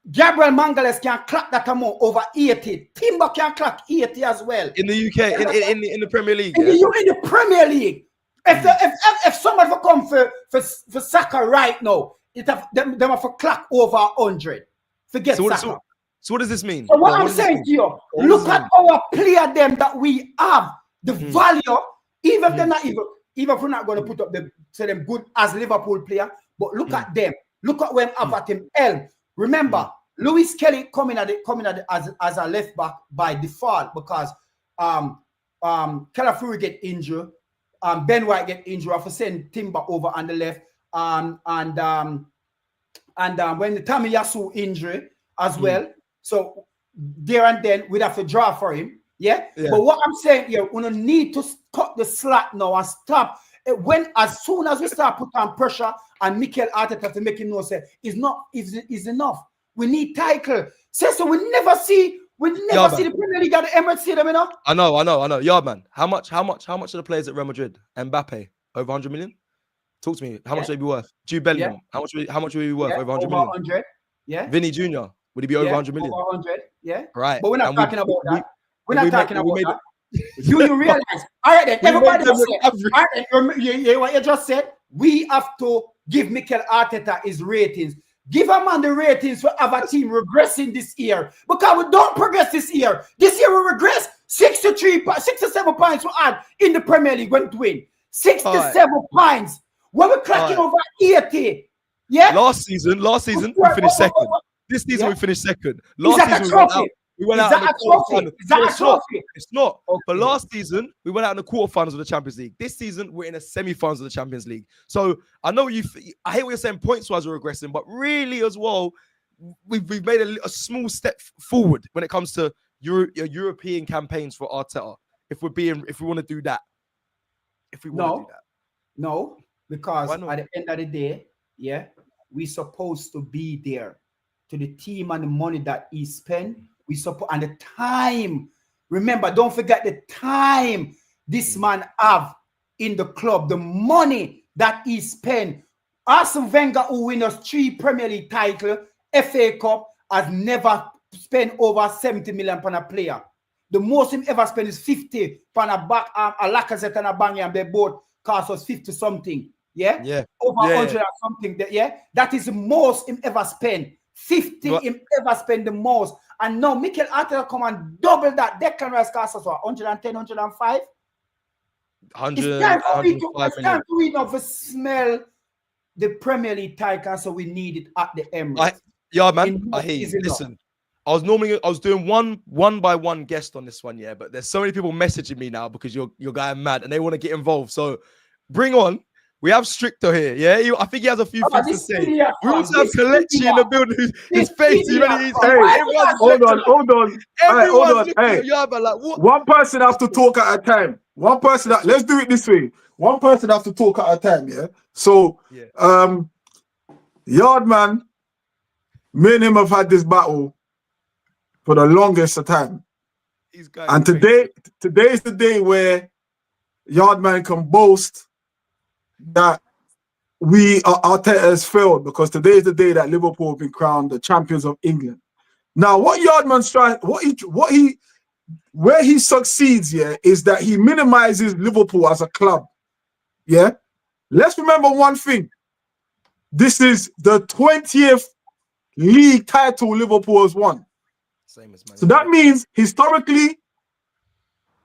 Gabriel Mangales can clock that amount over 80. Timber can clock 80 as well. In the UK, in the Premier League. In the Premier League. If someone for come for Saka right now, them have to clock over 100. Forget Saka. So what does this mean? So what I'm saying to you, look at our player them that we have, the value, even if they're not even if we're not going to put up them good as Liverpool player, but look at them. Look at when Avatim Elm. Remember, Lewis Kelly coming at as a left back by default because Calafuri get injured, Ben White get injured. I have to send Timber over on the left, and when the Tamiyasu injury as well. So there and then we'd have to draw for him. Yeah. But what I'm saying here, we don't need to cut the slack now and stop. As soon as we start putting on pressure and Mikel Arteta to make him know say is enough. We need title. So we never see the Premier League at the Emirates Stadium, you know? I know. Yardman, how much are the players at Real Madrid? Mbappe, over 100 million? Talk to me. How much would they be worth? Jude Bellingham, how much would he be worth? Over 100 million? 100. Yeah. Vinny Jr., would he be over 100 million? Over 100, yeah. Right. But we're not talking about that. We're not talking about that. Do you realize? All right, then. Everybody what you just said? We have to give Mikel Arteta his ratings. Give a man the ratings for our team regressing this year. Because we don't progress this year. This year we regress 67 points we had in the Premier League when we win. 67 points. When we're cracking over 80. Yeah. Last season we finished second. This season we finished second. Last season we went out in the quarterfinals. It's not. Okay. But last season we went out in the quarterfinals of the Champions League. This season we're in the semi-finals of the Champions League. So I know I hate what you're saying points-wise we're regressing, but really as well, we've made a small step forward when it comes to European campaigns for Arteta. If we want to do that. No, because at the end of the day, we're supposed to be there to the team and the money that he spent. We support and the time. Remember, don't forget the time this man have in the club, the money that he spent. Arsene Wenger, who win us 3 Premier League titles, FA Cup, has never spent over 70 million on a player. The most him ever spent is 50 on a back a Lacazette and a Banya, and they both cost us 50 something. Yeah. Over 100 or something. That is the most him ever spent. 50 him ever spent the most. And now Mikel Arteta come and double that. Declan Rice cost us what? 110, 105? 105 It's time to we now smell the Premier League title, so we need it at the Emirates. I hear you. Listen, I was doing one by one guest on this one, but there's so many people messaging me now because you're going mad and they want to get involved. So bring on. We have Stricto here, I think he has a few things to say. We also have Kelechi in the building. His face, hold on. Hey, one person has to talk at a time. Let's do it this way. One person has to talk at a time, So, Yardman, me and him have had this battle for the longest of time. And today is the day where Yardman can boast that Arteta has failed, because today is the day that Liverpool have been crowned the champions of England. Now, what Yardman's trying, where he succeeds is that he minimizes Liverpool as a club. Let's remember one thing. This is the 20th league title Liverpool has won. Same as Man. So that means historically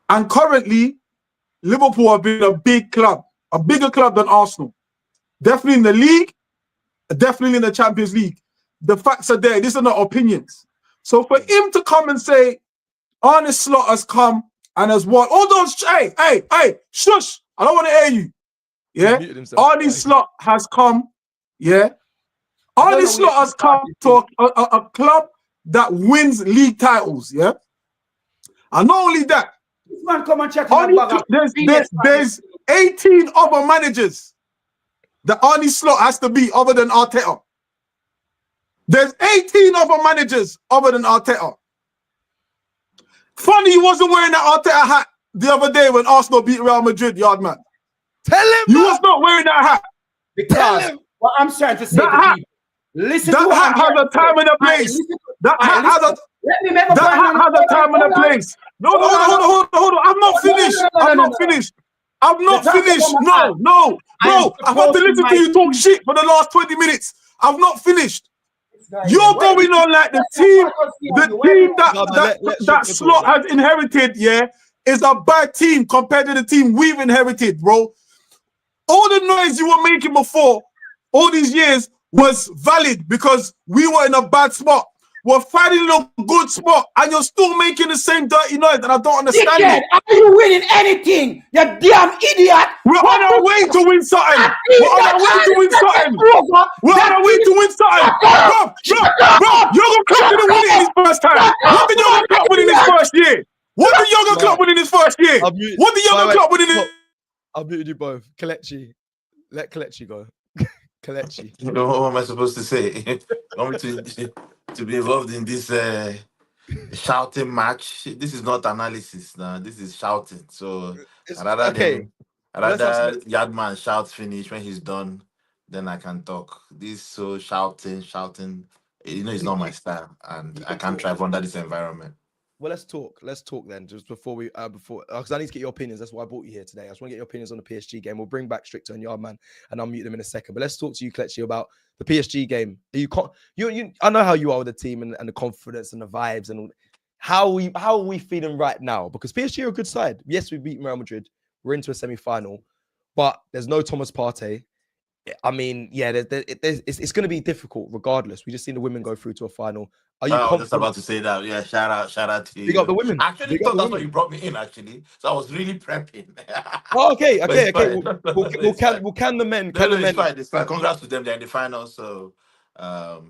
and currently, Liverpool have been a big club. A bigger club than Arsenal. Definitely in the league, definitely in the Champions League. The facts are there. These are not opinions. So for him to come and say Arne Slot has come and has won. Hold on, hey, shush! I don't want to hear you. Yeah, Arne Slot has come. Yeah, Arne Slot has come to a club that wins league titles. Yeah, and not only that, this man come and check there's 18 other managers that Arne Slot has to beat other than Arteta. There's 18 other managers other than Arteta. Funny, he wasn't wearing that Arteta hat the other day when Arsenal beat Real Madrid, Yardman. Tell him he was not wearing that hat. Because what I'm trying to say that hat, listen that to hat has a time and a place. That hat has a time and a place. No, hold on. I'm not finished. I'm not finished. No. Bro, I've had to listen to you talk shit for the last 20 minutes. I've not finished. You're going on like the team that Slot has inherited, yeah, is a bad team compared to the team we've inherited, bro. All the noise you were making before, all these years, was valid because we were in a bad spot. We're fighting in a good spot, and you're still making the same dirty noise, and I don't understand it. Are you winning anything? You damn idiot! We're on our way to win something. We're on our way to win something. Bro, Jurgen Klopp didn't win it in his first time. What did Jurgen Klopp win in his first year? What did Jurgen Klopp win in his first year? What did Jurgen Klopp win in his... I'll mute you both. Kelechi. Let Kelechi go. Kelechi. You know, what am I supposed to say? You want me to be involved in this shouting match? This is not analysis now. This is shouting. So rather Yardman shouts finish when he's done, then I can talk. This so shouting, you know, it's not my style, and I can't thrive under this environment. Well, let's talk then, just before we because I need to get your opinions. That's why I brought you here today. I just want to get your opinions on the PSG game. We'll bring back Stricker and Yardman, and I'll mute them in a second. But let's talk to you, Kletchi, about the PSG game. I know how you are with the team and the confidence and the vibes and all. How are we feeling right now? Because PSG are a good side. Yes, we beat Real Madrid. We're into a semi-final, but there's no Thomas Partey. I mean, yeah, it's going to be difficult regardless. We just seen the women go through to a final. Are you confident? Just about to say that. Yeah, shout out to you. You got the women. Actually, thought that's what you brought me in, actually. So I was really prepping. Oh, okay. We'll can the men. It's fine. Congrats to them. They're in the final. So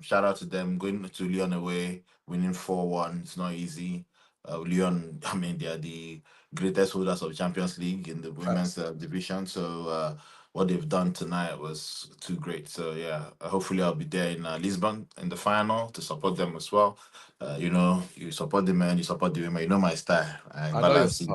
shout out to them. Going to Lyon away, winning 4-1. It's not easy. Lyon, I mean, they are the greatest holders of Champions League in the women's division. So what they've done tonight was too great. So yeah, hopefully I'll be there in Lisbon in the final to support them as well. You know, you support the men, you support the women. You know my style. I balance it.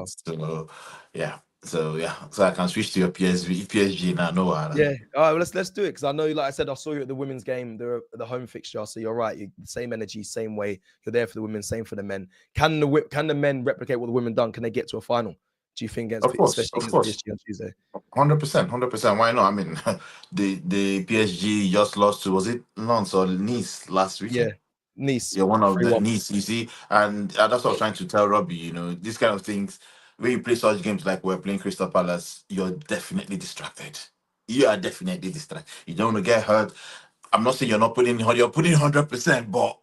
So I can switch to your PSG now. No one. Yeah. All right. Well, let's do it because I know, like I said, I saw you at the women's game, the home fixture. So you're right. Same energy, same way. You're there for the women, same for the men. Can the men replicate what the women done? Can they get to a final? Do you think of course. PSG on Tuesday? 100%. Why not? I mean, the PSG just lost to, was it Lens or Nice last week? Yeah, Nice. Yeah, one of the Nice, you see. And that's what I was trying to tell Robbie, you know, these kind of things, when you play such games like we're playing Crystal Palace, you're definitely distracted. You are definitely distracted. You don't want to get hurt. I'm not saying you're putting 100%, but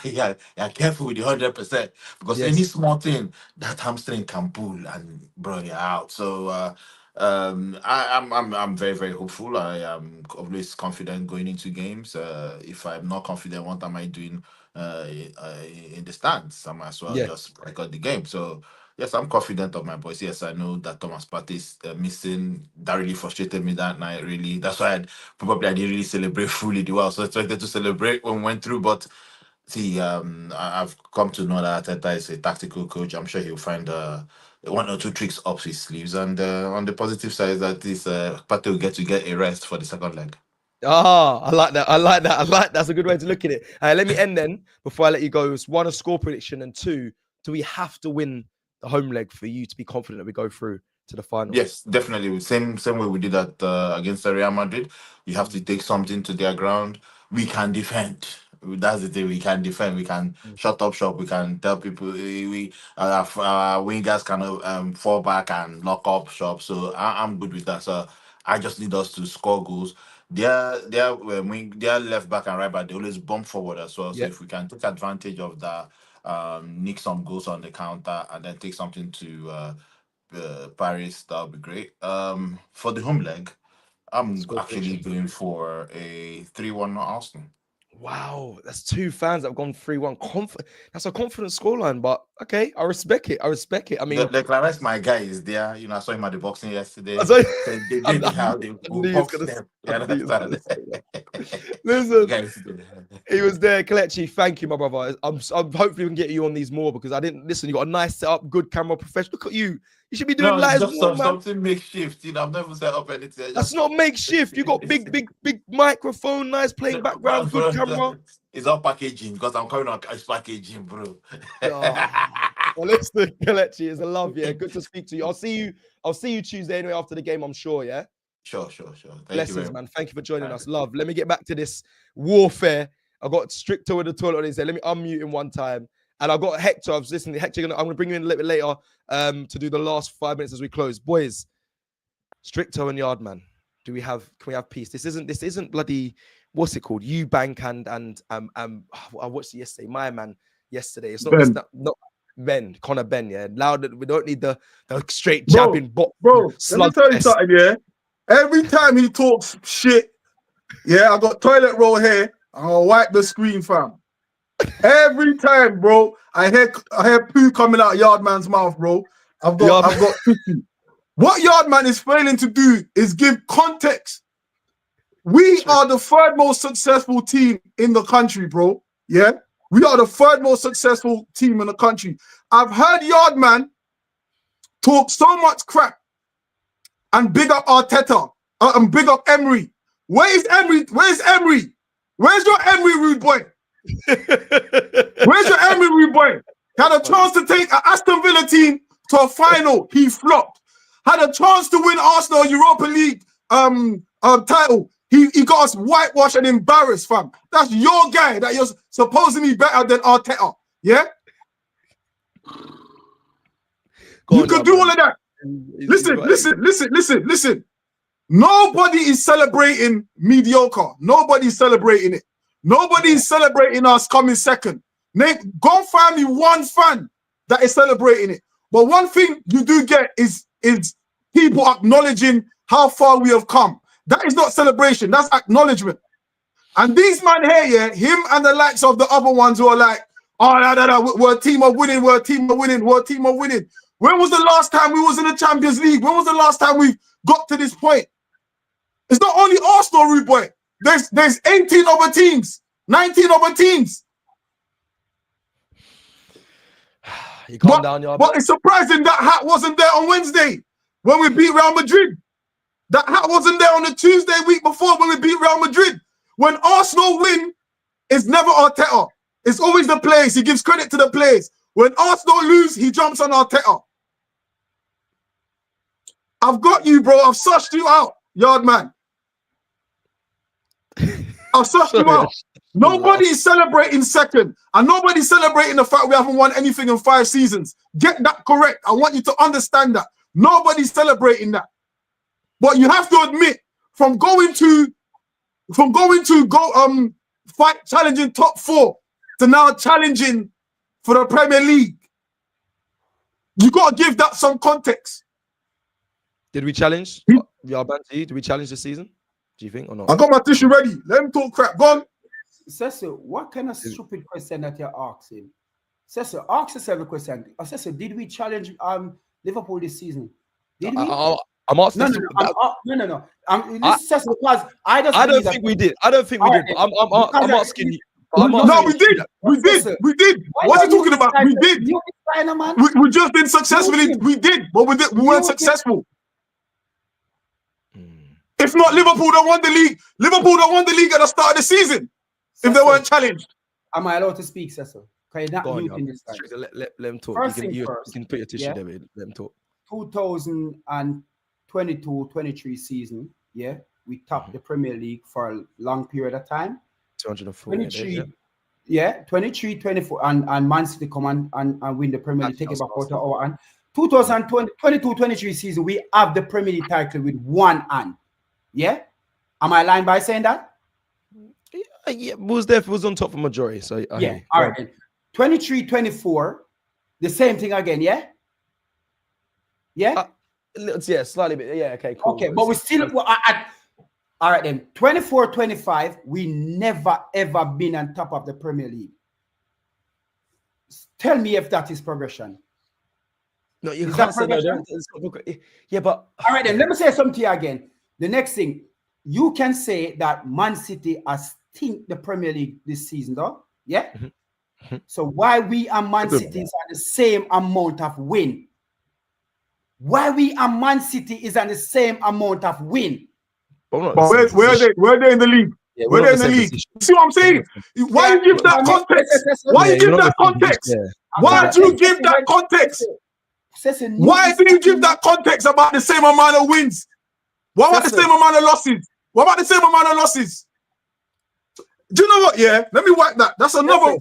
you're careful with the 100% because any small thing that hamstring can pull and bro, you're out. So I'm very, very hopeful. I am always confident going into games. If I'm not confident, what am I doing in the stands? I might as well just record the game. So yes, I'm confident of my boys. Yes, I know that Thomas Partey is missing. That really frustrated me that night, really. That's why I didn't really celebrate fully the way I was expected to celebrate when we went through. But see, I've come to know that Arteta is a tactical coach. I'm sure he'll find one or two tricks up his sleeves. And on the positive side, that this Partey will get a rest for the second leg. I like that. That's a good way to look at it. Let me end then, before I let you go. It's one, a score prediction, and two, do we have to win the home leg for you to be confident that we go through to the final? Yes, definitely. Same way we did that against Real Madrid. You have to take something to their ground. We can defend. That's the thing. We can defend. We can shut up shop. We can tell people our wingers can fall back and lock up shop. So I'm good with that. So I just need us to score goals. Their left back and right back, they always bump forward as well. So if we can take advantage of that nick some goals on the counter, and then take something to Paris. That would be great. For the home leg, I'm actually going for a 3-1 Arsenal. Wow, that's two fans that have gone 3-1. That's a confident scoreline, but okay, I respect it. I respect it. I mean, the Clarence, my guy, is there. You know, I saw him at the boxing yesterday. So, They did how they box them. Listen, he was there. Kelechi, thank you, my brother. I'm hopefully we can get you on these more, because I didn't listen. You got a nice setup, good camera, professional. Look at you. You should be doing lives more, man. Something makeshift. You know, I've never set up anything. That's not makeshift. You got big microphone, nice playing background, good camera. It's all packaging, because I'm coming on cash packaging, bro. Well, listen, Kelechi, it's a love. Yeah, good to speak to you. I'll see you Tuesday anyway after the game, I'm sure. Yeah. Sure. Blessings, man. Thank you for joining us. Love. Let me get back to this warfare. I got stricter with the toilet on his head. Let me unmute him one time. And I got Hector. I was listening. Hector, I'm going to bring you in a little bit later to do the last 5 minutes as we close. Boys, Stricto and Yardman. Can we have peace? This isn't bloody, what's it called? Eubank and I watched it yesterday. My man yesterday. It's not Ben, Connor Ben, yeah. Loud. We don't need the straight jabbing bot. Bro, let me tell you something, yeah. Every time he talks shit, yeah, I got toilet roll here. I'll wipe the screen, fam. Every time, bro, I hear poo coming out of Yardman's mouth, bro. I've got tissue. What Yardman is failing to do is give context. We are the third most successful team in the country, bro. Yeah, we are the third most successful team in the country. I've heard Yardman talk so much crap and big up Arteta and big up Emery. Where is Emery? Where's Emery? Where's your Emery, rude boy? Where's your Emery, rude boy? Had a chance to take an Aston Villa team to a final. He flopped. Had a chance to win Arsenal Europa League title. He got us whitewashed and embarrassed, fam. That's your guy that you're supposedly better than Arteta. Yeah? You could do all of that. Listen. Nobody is celebrating mediocre. Nobody's celebrating it. Nobody's celebrating us coming second. Go find me one fan that is celebrating it. But one thing you do get is people acknowledging how far we have come. That is not celebration. That's acknowledgement. And these man here, yeah, him and the likes of the other ones who are like, we're a team of winning, we're a team of winning, we're a team of winning. When was the last time we was in the Champions League? When was the last time we got to this point? It's not only Arsenal, rude boy. There's 18 other teams, 19 other teams. You calm down, y'all. But it's surprising that hat wasn't there on Wednesday when we beat Real Madrid. That hat wasn't there on the Tuesday week before when we beat Real Madrid. When Arsenal win, it's never Arteta. It's always the players. He gives credit to the players. When Arsenal lose, he jumps on Arteta. I've got you, bro. I've sussed you out, Yardman. I've sussed you out. Nobody's celebrating second, and nobody's celebrating the fact we haven't won anything in 5 seasons. Get that correct. I want you to understand that. Nobody's celebrating that. But you have to admit, from going to fight challenging top 4 to now challenging for the Premier League, you got to give that some context. Did we challenge? Did we challenge this season? Do you think or not? I got my tissue ready. Let him talk crap. Go on. Cecil, what kind of stupid question that you're asking? Cecil, ask yourself a question. Cecil, did we challenge Liverpool this season? Did we? I'm asking. No. Cecil, because I don't think we did. I don't think we did. I'm asking you. No, we did. We did. What are you talking about? We did. We just did successfully. We did, but we weren't successful. If not, Liverpool don't won the league. Liverpool don't won the league at the start of the season. If they weren't challenged. Am I allowed to speak, Cecil? Okay, not muting this time. Let him talk. You can put your tissue there. Let him talk. 2022-23 season, yeah, we topped the Premier League for a long period of time. 240. 23-24, and Man City come and win the Premier League, take it back out of our hand. 2022-23 season, we have the Premier League title with one hand. Yeah? Am I lying by saying that? Yeah, was on top for majority. So yeah, all right. 23-24, the same thing again, yeah? Yeah? Yeah, slightly bit. Yeah, okay, cool. Okay, but we still, all right then, 24-25, we never ever been on top of the Premier League. Tell me if that is progression. No, you Is can't that say no. Yeah, but all right then, let me say something to you again. The next thing, you can say that Man City has stink the Premier League this season, though. Yeah. So why we and Man City is on the same amount of win? Why we and Man City is on the same amount of win? But where are they in the league? Yeah, where are they in the league? See what I'm saying? Why you give that context? Why you give that context? Why do you give that context? Why do you give that context about the same amount of wins? What about the same amount of losses? What about the same amount of losses? Do you know what? Yeah, let me wipe that. That's another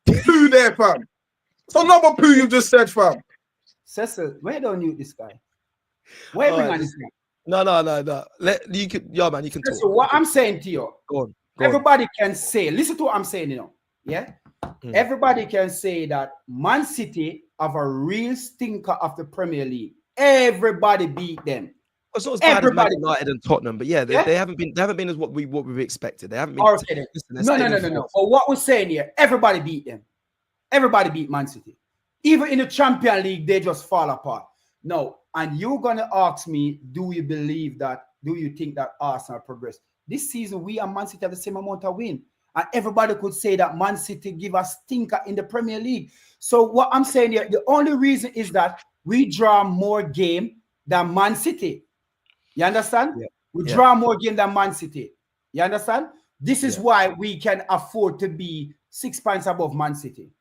poo there, fam. It's another poo you just said, fam. Cecil, where don't you this guy? Where bring on this guy? No. You can, man, you can talk. So what I'm saying to you, go on. Everybody can say, listen to what I'm saying, you know. Yeah. Everybody can say that Man City have a real stinker of the Premier League. Everybody beat them. It's not as bad as Man United and Tottenham, but yeah, they haven't been as what we've expected. They haven't been. Okay, no. But what we're saying here, everybody beat them. Everybody beat Man City. Even in the Champions League, they just fall apart. No, and you're gonna ask me, do you believe that? Do you think that Arsenal progress? This season, we and Man City have the same amount of win. And everybody could say that Man City give a stinker in the Premier League. So what I'm saying here, the only reason is that we draw more game than Man City. You understand? Yeah. We draw more game than Man City. You understand? This is why we can afford to be 6 points above Man City.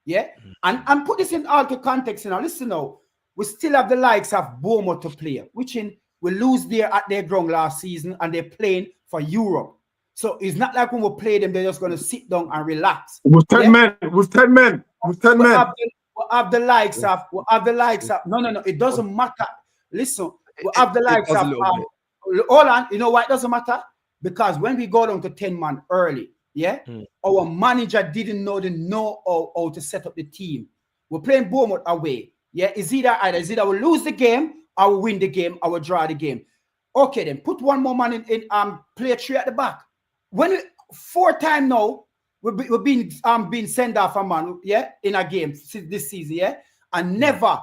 Yeah? And put this in all the context now. Listen now. We still have the likes of Bournemouth to play, which we lose there at their ground last season and they're playing for Europe. So it's not like when we play them, they're just going to sit down and relax. With 10 men. With 10 men. With 10 men. We have the likes of. No. It doesn't matter. Listen. We have the likes of. Hold on. You know why it doesn't matter? Because when we go down to 10 man early, our manager didn't know how to set up the team. We're playing Bournemouth away. Yeah, it's either we lose the game, or we win the game, or we draw the game. Okay, then put one more man in play 3 at the back. When 4 times now, we've been sent off a man, in a game this season, and never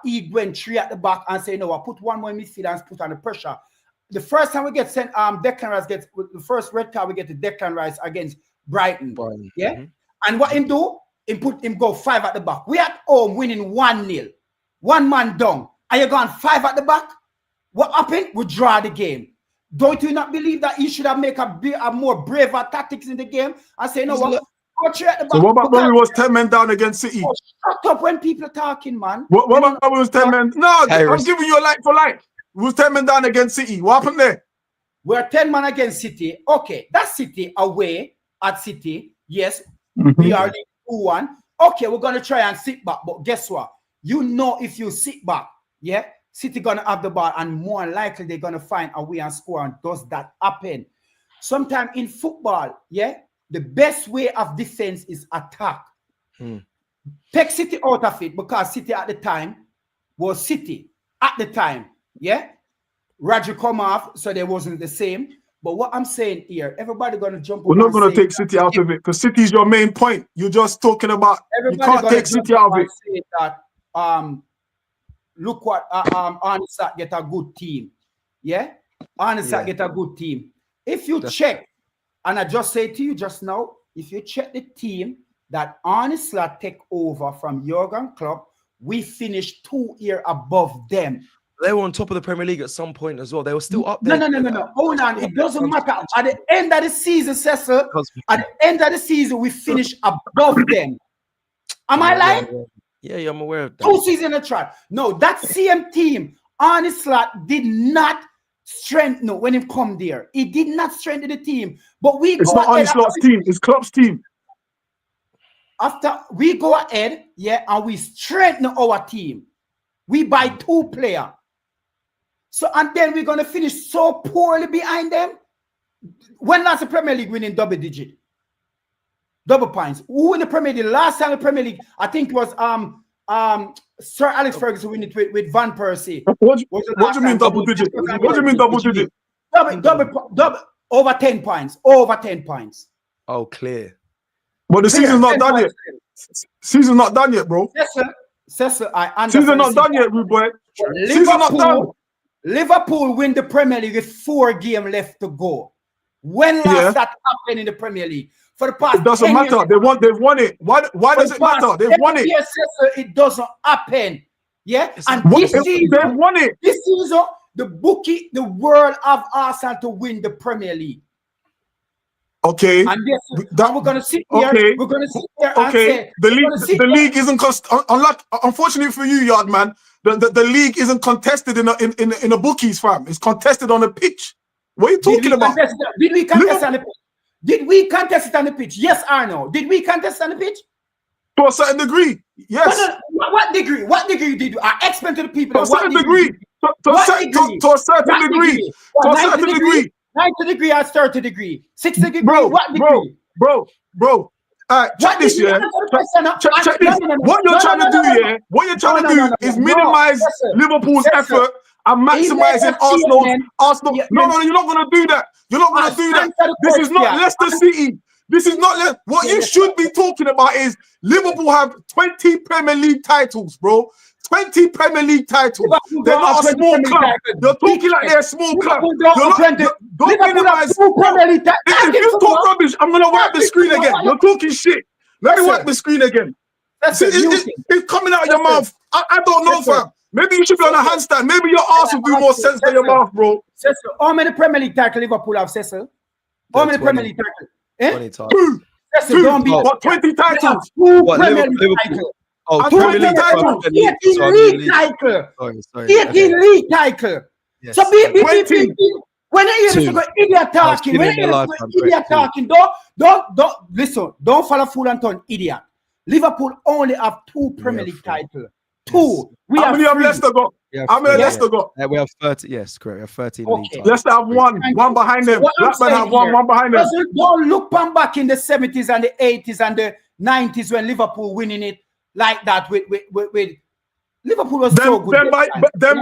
he went 3 at the back and say, no, I put one more in midfield and put on the pressure. The first time we get sent, Declan Rice gets the first red card, we get to Declan Rice against Brighton. And what him do? Him go 5 at the back. We at home winning 1-0. 1 man down. Are you going 5 at the back? What happened? We draw the game. Don't you not believe that he should have made a more braver tactics in the game and say, no, what? So what about when we was 10 men down against City? Shut up when people are talking, man. What about when we was 10 men? No, I'm giving you a like for like. We was 10 men down against City. What happened there? We're 10 men against City. Okay, that's City away at City. Yes, we are 2-1. Okay, we're going to try and sit back. But guess what? You know if you sit back, City going to have the ball and more likely they're going to find a way and score. And does that happen? Sometimes in football, the best way of defense is attack. Take City out of it because City at the time was City at the time. Roger come off, so they wasn't the same. But what I'm saying here, everybody gonna jump. We're not gonna take City out of it because City is your main point. You're just talking about you can't take City out of it. Say that, look what Arsenal get a good team. Arsenal get a good team. If you check, and I just say to you just now, if you check the team that Arsenal take over from Jurgen Klopp, we finished 2 years above them. They were on top of the Premier League at some point as well. They were still up there. No. Hold on. It doesn't matter. At the end of the season, Cecil, at the end of the season, we finished above them. Am I lying? Yeah, I'm aware of that. 2 seasons in a track. No, that same team, Arsenal did not strengthen when he come there. He did not strengthen the team. But it's not Arsenal's team. It's Klopp's team. After we go ahead, and we strengthen our team. We buy 2 players. So, and then we're going to finish so poorly behind them. When last the Premier League winning double digit? Double points. Who in the Premier League? Last time in the Premier League, I think it was Sir Alex Ferguson winning it with Van Persie. What do you mean double digit? What do you mean double digit? Double over 10 points. Over 10 points. Oh, clear. But the season's not done yet. Season's not done yet, bro. Cecil, I understand. Season's not done yet, rude boy. Season's not done. Liverpool win the Premier League with 4 games left to go. When last that happened in the Premier League? For the past, it doesn't matter. Years, they've won it. Why does it matter? They've won it. Yes, it doesn't happen. Yeah, and this season, they've won it. This season, the world of Arsenal to win the Premier League. Okay, and we're gonna sit here. Okay. We're gonna sit here. Okay, and say, the league isn't unfortunately for you, Yard man. The league isn't contested in a bookies, fam. It's contested on a pitch. What are you talking about? Did we contest on the pitch? Did we contest it on the pitch? Yes or no? Did we contest on the pitch? To a certain degree, yes. What degree? What degree did you? I explain to the people. To a certain degree. To a certain degree. To a certain degree. 90 degree or 30 degree. 60 degree. What degree? Bro. Check this, yeah. Check this. What you're trying to do, yeah. What you're trying to do is minimize Liverpool's effort and maximizing Arsenal. No, you're not gonna do that. You're not gonna do that. This is not Leicester City. This is not what you should be talking about. Is Liverpool have 20 Premier League titles, bro. 20 Premier League titles. They're not a small club. You're talking like they're a small club. Don't minimize. If you talk rubbish, I'm gonna wipe the screen again. You're talking shit. Let me wipe the screen again. It's coming out of your mouth. I don't know, fam. Maybe you should be on a handstand. Maybe your ass will do more sense than your mouth, bro. Cecil, how many Premier League titles Liverpool have, Cecil? How many Premier League titles? 20 Cecil, don't be 20 titles. 2 Premier League titles. Oh, 18 league title. 18 league title. So when you hear this idiot talking, don't listen. Don't follow fool and turn idiot. Liverpool only have 2 Premier League titles. 2. How many have Leicester got? How many Leicester got? We have 30. Yes, correct. We have 13 league titles. Leicester have one behind them. Blackburn have one behind them. Don't look back in the 70s and the 80s and the 90s when Liverpool winning it like that with Liverpool was so good. Then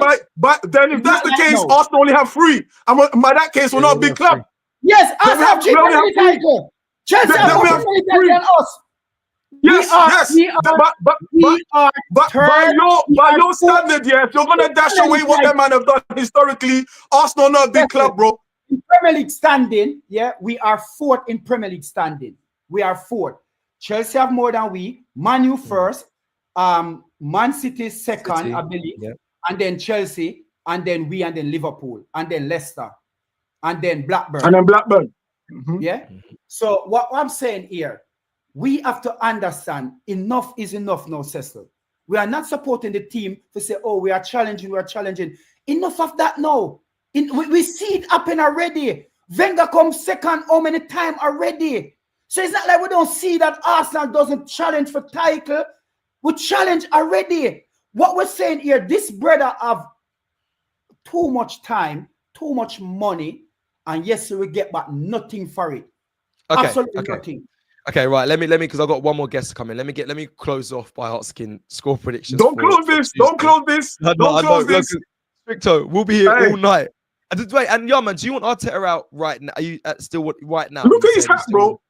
if that's the case, Arsenal only have 3. And by that case, we're not a big club. Yes, Arsenal have 3 Premier League titles. Chelsea have 3 Premier League titles than us. Yes. But by your standard, yeah, if you're gonna dash away what that man have done historically, Arsenal not a big club, bro. In Premier League standing, yeah, we are 4th in Premier League standing. We are 4th. Chelsea have more than we. Man U first, Man City second, I believe, and then Chelsea, and then we, and then Liverpool, and then Leicester, and then Blackburn. Yeah. So what I'm saying here, we have to understand enough is enough now, Cecil. We are not supporting the team to say, oh, we are challenging. Enough of that now. We see it happen already. Wenger comes second how many times already? So it's not like we don't see that Arsenal doesn't challenge for title. We challenge already. What we're saying here, this brother have too much time, too much money, and yes, we get back nothing for it. Okay, absolutely nothing. Okay, right. Let me, because I've got one more guest to come in. Let me close off by asking score predictions. Don't close this. Don't close this. Don't close this. Victor, we'll be here all night. Wait, and man, do you want Arteta out right now? Are you still right now? Look at his hat, bro.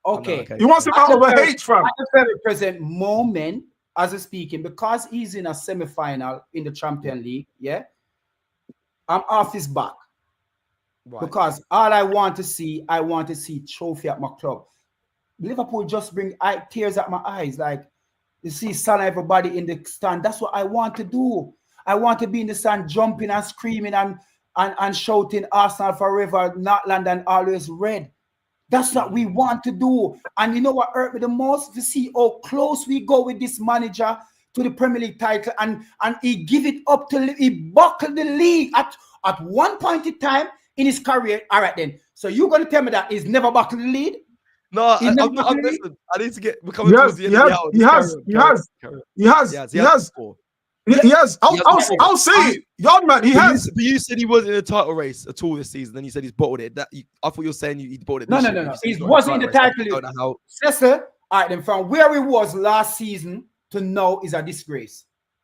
Okay. He wants him out of a H, fam. At the very present moment, as we're speaking, because he's in a semi-final in the Champions League, yeah, I'm off his back. Right. Because all I want to see trophy at my club. Liverpool just bring tears at my eyes. Like, you see Salah, everybody in the stand. That's what I want to do. I want to be in the stand jumping and screaming and shouting Arsenal forever, not London always red. That's what we want to do. And you know what hurt me the most? To see how close we go with this manager to the Premier League title, and he give it up to he buckled the league at one point in time in his career. All right then. So you're gonna tell me that he's never buckled the lead? No, I'm listen. I need to get. We're coming towards the end of the hour. He has. He has. I'll say it. Yardman, he has. But you said he wasn't in a title race at all this season. Then you said he's bottled it. I thought you were saying he bottled it. No. He wasn't in the title race. Cecil, all right, then from where he was last season to now is a disgrace.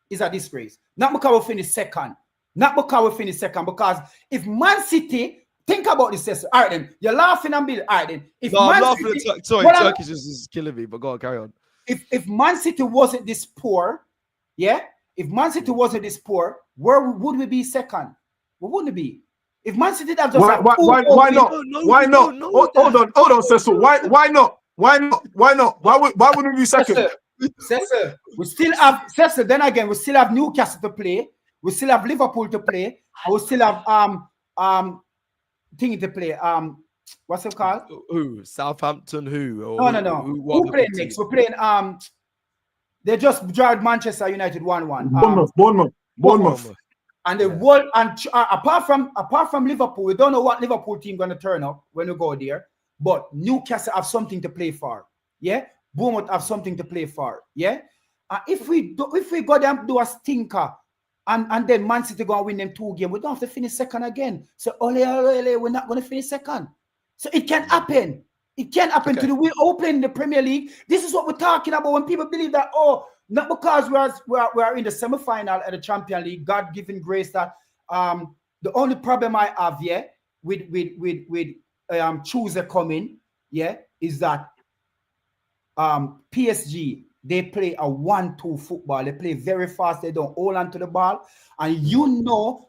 It's a disgrace. Not because we finished second. Because if Man City, think about this, Cecil. All right, then you're laughing and Bill. All right, then if I'm Man laughing City, at Turkish is killing me. But go on, carry on. If Man City wasn't this poor, yeah. If Man City wasn't this poor, where would we be second? We wouldn't be. If Man City have just why not? Why not? Hold on, Cecil. Why not? Why wouldn't we be second? Cecil, we still have Cecil. Then again, we still have Newcastle to play. We still have Liverpool to play. And we still have thingy to play. What's it called? Who? Southampton? Who? Or no. Who playing next? We're playing they just drive Manchester United 1-1. Bournemouth. And the world, and apart from Liverpool, we don't know what Liverpool team gonna turn up when we go there. But Newcastle have something to play for. Yeah, Bournemouth have something to play for. Yeah, if we go there and do a stinker, and then Man City go and win them 2 games, we don't have to finish second again. So ole, we're not gonna finish second. So it can happen. It can happen to the way open in the Premier League. This is what we're talking about when people believe that, not because we are in the semi-final at the Champions League, God-given grace that the only problem I have with Tuesday coming, is that PSG, they play a 1-2 football. They play very fast. They don't hold on to the ball. And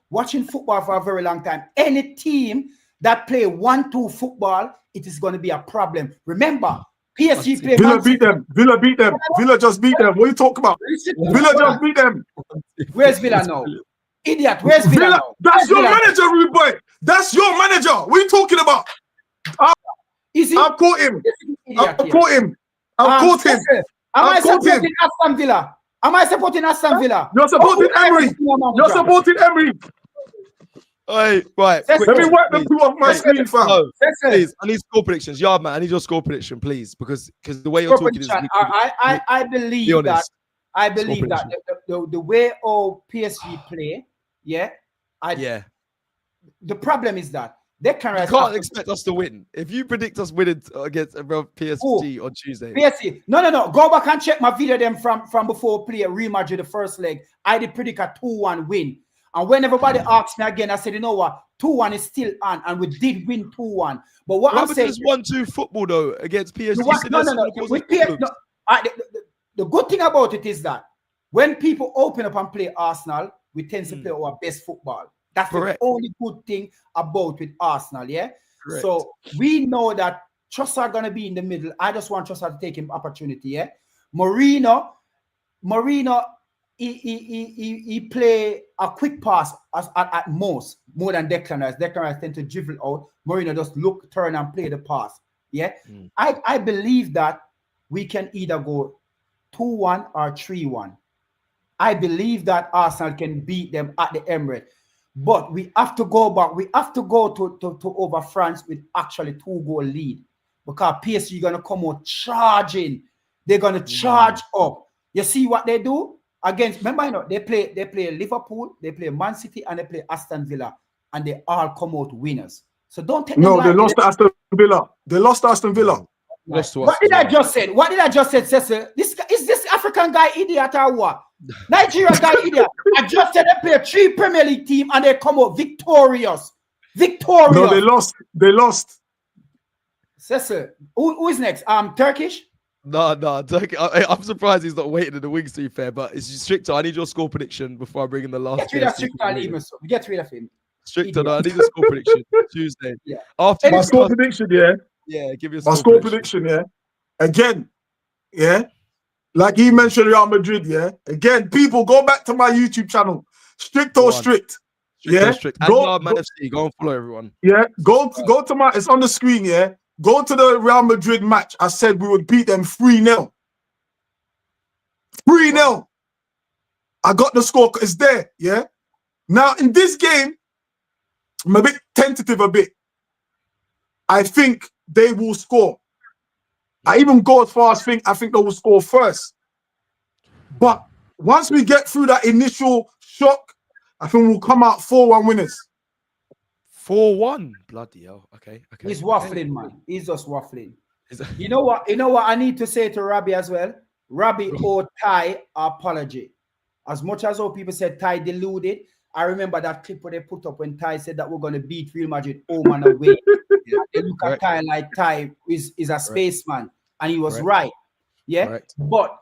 watching football for a very long time, any team that play 1-2 football, it is going to be a problem. Remember, PSG play. Villa beat them. Villa just beat them. What are you talking about? Villa just beat them. Where's Villa now? Idiot. Where's Villa now? That's your manager, rude boy. That's your manager. What are you talking about? I've caught him. Am I supporting Aston Villa? You're supporting Emery. Hey, right. Let me wipe them two off my screen, fam. No, please, I need score predictions. Yardman, I need your score prediction, please, because the way you're talking is. I believe that. I believe that the way all PSG play, the problem is that they can't expect us to win. If you predict us winning against PSG on Tuesday, PSG, no. Go back and check my video them from before play Real Madrid the first leg. I did predict a 2-1 win. And when everybody asks me again, I said, you know what? 2-1 is still on, and we did win 2-1. But what I'm saying is 1-2 football though against PSG. The good thing about it is that when people open up and play Arsenal, we tend to play our best football. That's the only good thing about with Arsenal, yeah? Correct. So we know that Trossard going to be in the middle. I just want Trossard to take him opportunity, yeah? Mourinho, he play a quick pass at most, more than Declan Rice. Declan Rice tend to dribble out. Mourinho just look, turn, and play the pass. Yeah, I believe that we can either go 2-1 or 3-1. I believe that Arsenal can beat them at the Emirates, but we have to go back. We have to go to over France with actually 2-goal lead, because PSG gonna come out charging. They're gonna charge up. You see what they do? Against, remember, they play Liverpool, they play Man City, and they play Aston Villa, and they all come out winners. So don't take they lost to Aston Villa. What did I just say? Cecil? Is this African guy idiot or what? Nigeria guy idiot. I just said they play 3 Premier League team and they come out victorious. No, they lost. Cecil, who is next? Turkish? No, Turkey. I'm surprised he's not waiting in the wings, to be fair, but it's stricter. I need your score prediction before I bring in the last. Get rid of him. Stricter, no, I need a score prediction. Tuesday. Yeah. After my score prediction, give me my score prediction, Again, like he mentioned Real Madrid, Again, people, go back to my YouTube channel. Strict or strict. Strict. And Man FC, go and follow everyone. Yeah, go to my, it's on the screen, Go to the Real Madrid match. I said we would beat them 3-0. 3-0. I got the score. It's there, Now, in this game, I'm a bit tentative I think they will score. I even go as far as I think they will score first. But once we get through that initial shock, I think we'll come out 4-1 winners. 4-1. Bloody hell. Okay. He's waffling, man. He's just waffling. You know what? I need to say to Robbie as well. Robbie owed Ty apology. As much as all people said Ty deluded, I remember that clip where they put up when Ty said that we're going to beat Real Madrid home and away. They look at Ty like Ty is a spaceman, and he was right. Yeah, but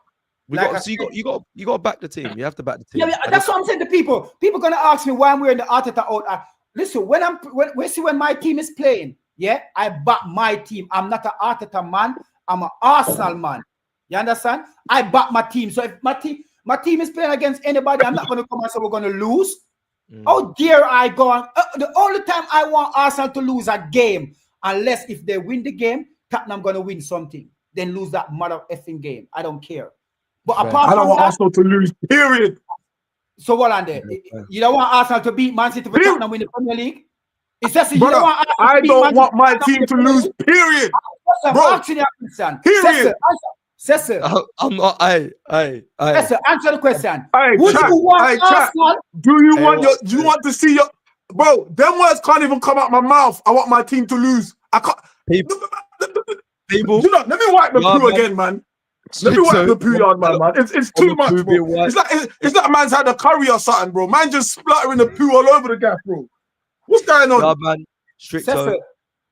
you got to back the team. You have to back the team. Yeah, that's what I'm saying to people. People gonna ask me why I'm wearing the Arteta out. Listen, when my team is playing, yeah, I back my team. I'm not an Arteta man. I'm an Arsenal man. You understand? I back my team. So if my team is playing against anybody, I'm not gonna come and say we're gonna lose. How dare I go on? The only time I want Arsenal to lose a game, unless if they win the game, Tottenham gonna win something, then lose that mother effing game. I don't care. But apart I don't want Arsenal to lose, period. So what on there? You don't want Arsenal to beat Man City for Tottenham win the Premier League? It's just you don't want I don't want my team to lose, period. Bro, period. Cecil, I'm not. Cecil, answer the question. Would you want Arsenal? Do you want to see your bro? Them words can't even come out my mouth. I want my team to lose. I can't. People, let me wipe the poo again, man. Let me wipe the poo yard, man. It's too much, bro. It's like a man's had a curry or something, bro. Man just spluttering the poo all over the gaff, bro. What's going on? Yeah, man. Stricto.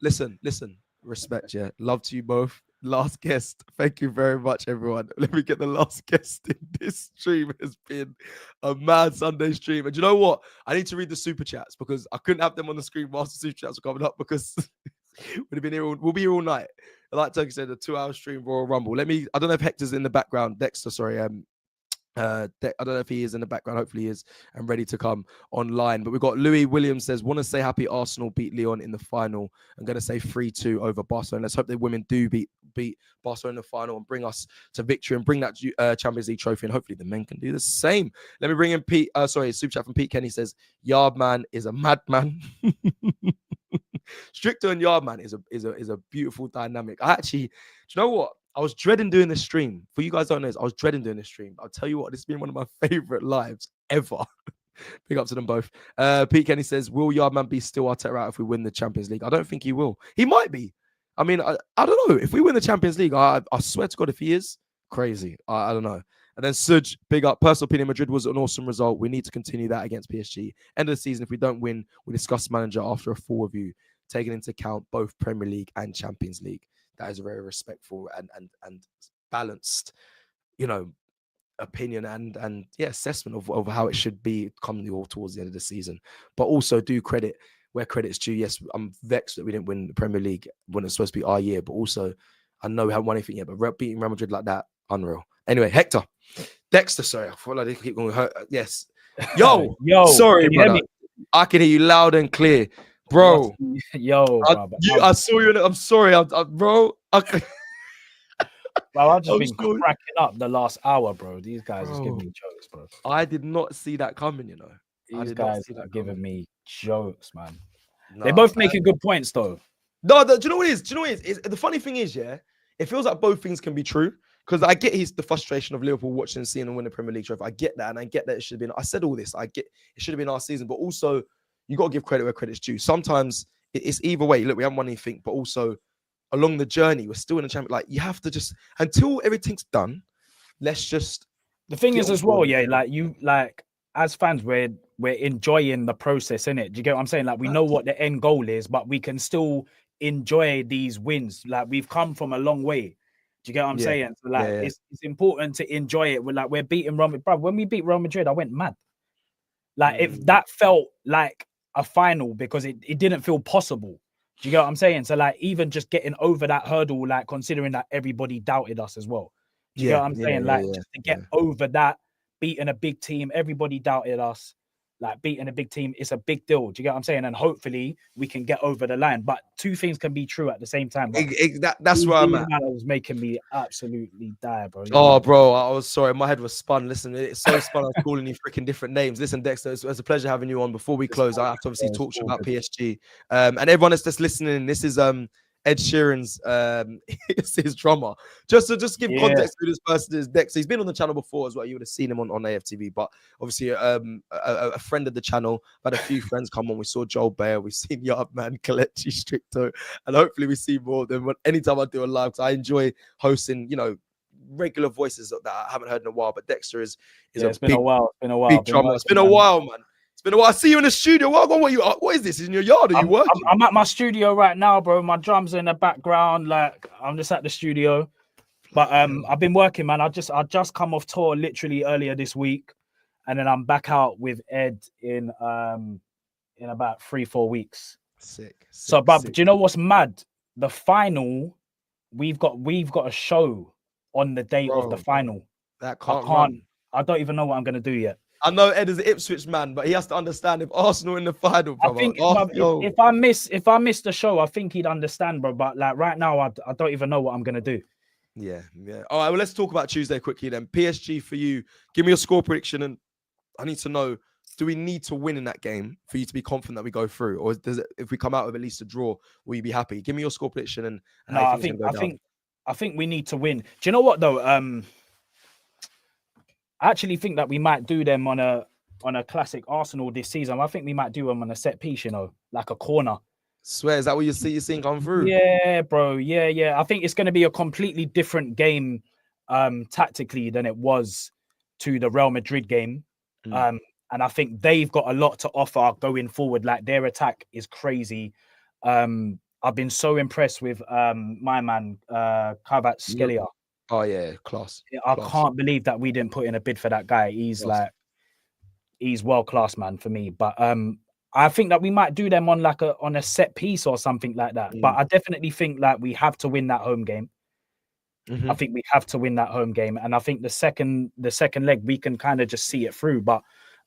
Listen. Respect, yeah. Love to you both. Last guest. Thank you very much, everyone. Let me get the last guest in this stream. Has been a mad Sunday stream. And you know what? I need to read the super chats because I couldn't have them on the screen whilst the super chats were coming up because we'll be here all night. Like Turkey said, a 2-hour stream Royal Rumble. I don't know if Hector's in the background. Dexter, sorry. I don't know if he is in the background. Hopefully he is and ready to come online. But we've got Louis Williams says, want to say happy Arsenal beat Lyon in the final. I'm going to say 3-2 over Barcelona. Let's hope the women do beat Barcelona in the final and bring us to victory and bring that Champions League trophy. And hopefully the men can do the same. Let me bring in Pete. Super chat from Pete Kenny says, Yardman is a madman. Stricto and Yardman is a beautiful dynamic. Do you know what? I was dreading doing this stream. For you guys don't know this, I was dreading doing this stream. I'll tell you what, this has been one of my favorite lives ever. Big up to them both. Pete Kenny says, will Yardman be still Arteta out if we win the Champions League? I don't think he will. He might be. I mean, I don't know. If we win the Champions League, I swear to God, if he is, crazy. I don't know. And then Suj, big up. Personal opinion, Madrid was an awesome result. We need to continue that against PSG. End of the season, if we don't win, we discuss manager after a full review, taking into account both Premier League and Champions League. That is a very respectful and balanced, opinion and assessment of how it should be coming towards the end of the season. But also do credit where credit's due. Yes, I'm vexed that we didn't win the Premier League when it's supposed to be our year, but also I know we haven't won anything yet. But beating Real Madrid like that, unreal. Anyway, Dexter, sorry, I feel like they keep going. Yes, yo, sorry, brother. I can hear you loud and clear. Bro, I saw you. I'm sorry, bro. Well, I've just been cracking up the last hour, bro. These guys are giving me jokes, bro. I did not see that coming, These guys are giving me jokes, man. No, they're both making good points, though. No, do you know what it is? The funny thing is, it feels like both things can be true. Because I get the frustration of Liverpool watching and seeing them win the Premier League trophy. I get that, and I get that it should have been. I said all this. I get it should have been our season, but also you got to give credit where credit's due. Sometimes it's either way. Look, we haven't won anything, but also along the journey, we're still in the champion. Like you have to just until everything's done. Let's just. The thing is as well, as fans, we're enjoying the process, innit? Do you get what I'm saying? Like we know what the end goal is, but we can still enjoy these wins. Like we've come from a long way. Do you get what I'm saying? So it's important to enjoy it. We're beating Real Madrid. Bro, when we beat Real Madrid, I went mad. If that felt like a final because it didn't feel possible. Do you get what I'm saying? So even just getting over that hurdle, considering that everybody doubted us as well. Do you get what I'm saying? Just to get over that, beating a big team, everybody doubted us. Beating a big team, it's a big deal. Do you get what I'm saying? And hopefully we can get over the line. But two things can be true at the same time. That's where I'm at. That was making me absolutely die, bro. Bro, I was sorry. My head was spun. Listen, it's so spun. I was calling you freaking different names. Listen, Dexter, it's a pleasure having you on. Before we close, I have to obviously talk to you about PSG. And everyone that's just listening, this is Ed Sheeran's his drummer. Just to give context to this person is Dexter. He's been on the channel before as well. You would have seen him on AFTV, but obviously a friend of the channel. I've had a few friends come on. We saw Joel Beya, we've seen Yardman, Kelechi Stricto, and hopefully we see more of them. But anytime I do a live, I enjoy hosting, you know, regular voices that I haven't heard in a while. But Dexter is it's been a while. It's been a while. Big drummer. It's been a while, man. It's been a while. I see you in the studio. What is this? In your yard? Are you working? I'm at my studio right now, bro. My drums are in the background. Like, I'm just at the studio. But I've been working, man. I just come off tour literally earlier this week, and then I'm back out with Ed in about 3-4 weeks. Sick. So, but do you know what's mad? The final, we've got a show on the day of the final. That can't. I don't even know what I'm gonna do yet. I know Ed is an Ipswich man, but he has to understand if Arsenal in the final, brother. I think if I miss the show, I think he'd understand, bro. But like right now, I don't even know what I'm gonna do. Yeah. All right, well, let's talk about Tuesday quickly then. PSG for you. Give me a score prediction, and I need to know: do we need to win in that game for you to be confident that we go through, or if we come out with at least a draw, will you be happy? Give me your score prediction and no, I think we need to win. Do you know what though? I actually think that we might do them on a classic Arsenal this season. I think we might do them on a set piece, you know, like a corner. Swear, is that what you're seeing come through? Yeah, bro. Yeah. I think it's going to be a completely different game tactically than it was to the Real Madrid game. And I think they've got a lot to offer going forward. Like, their attack is crazy. I've been so impressed with my man, Kvaratskhelia. Oh yeah, class. I can't believe that we didn't put in a bid for that guy. He's world class, man, for me. But I think that we might do them on a set piece or something like that. But I definitely think that we have to win that home game. I think we have to win that home game, and I think the second leg we can kind of just see it through. But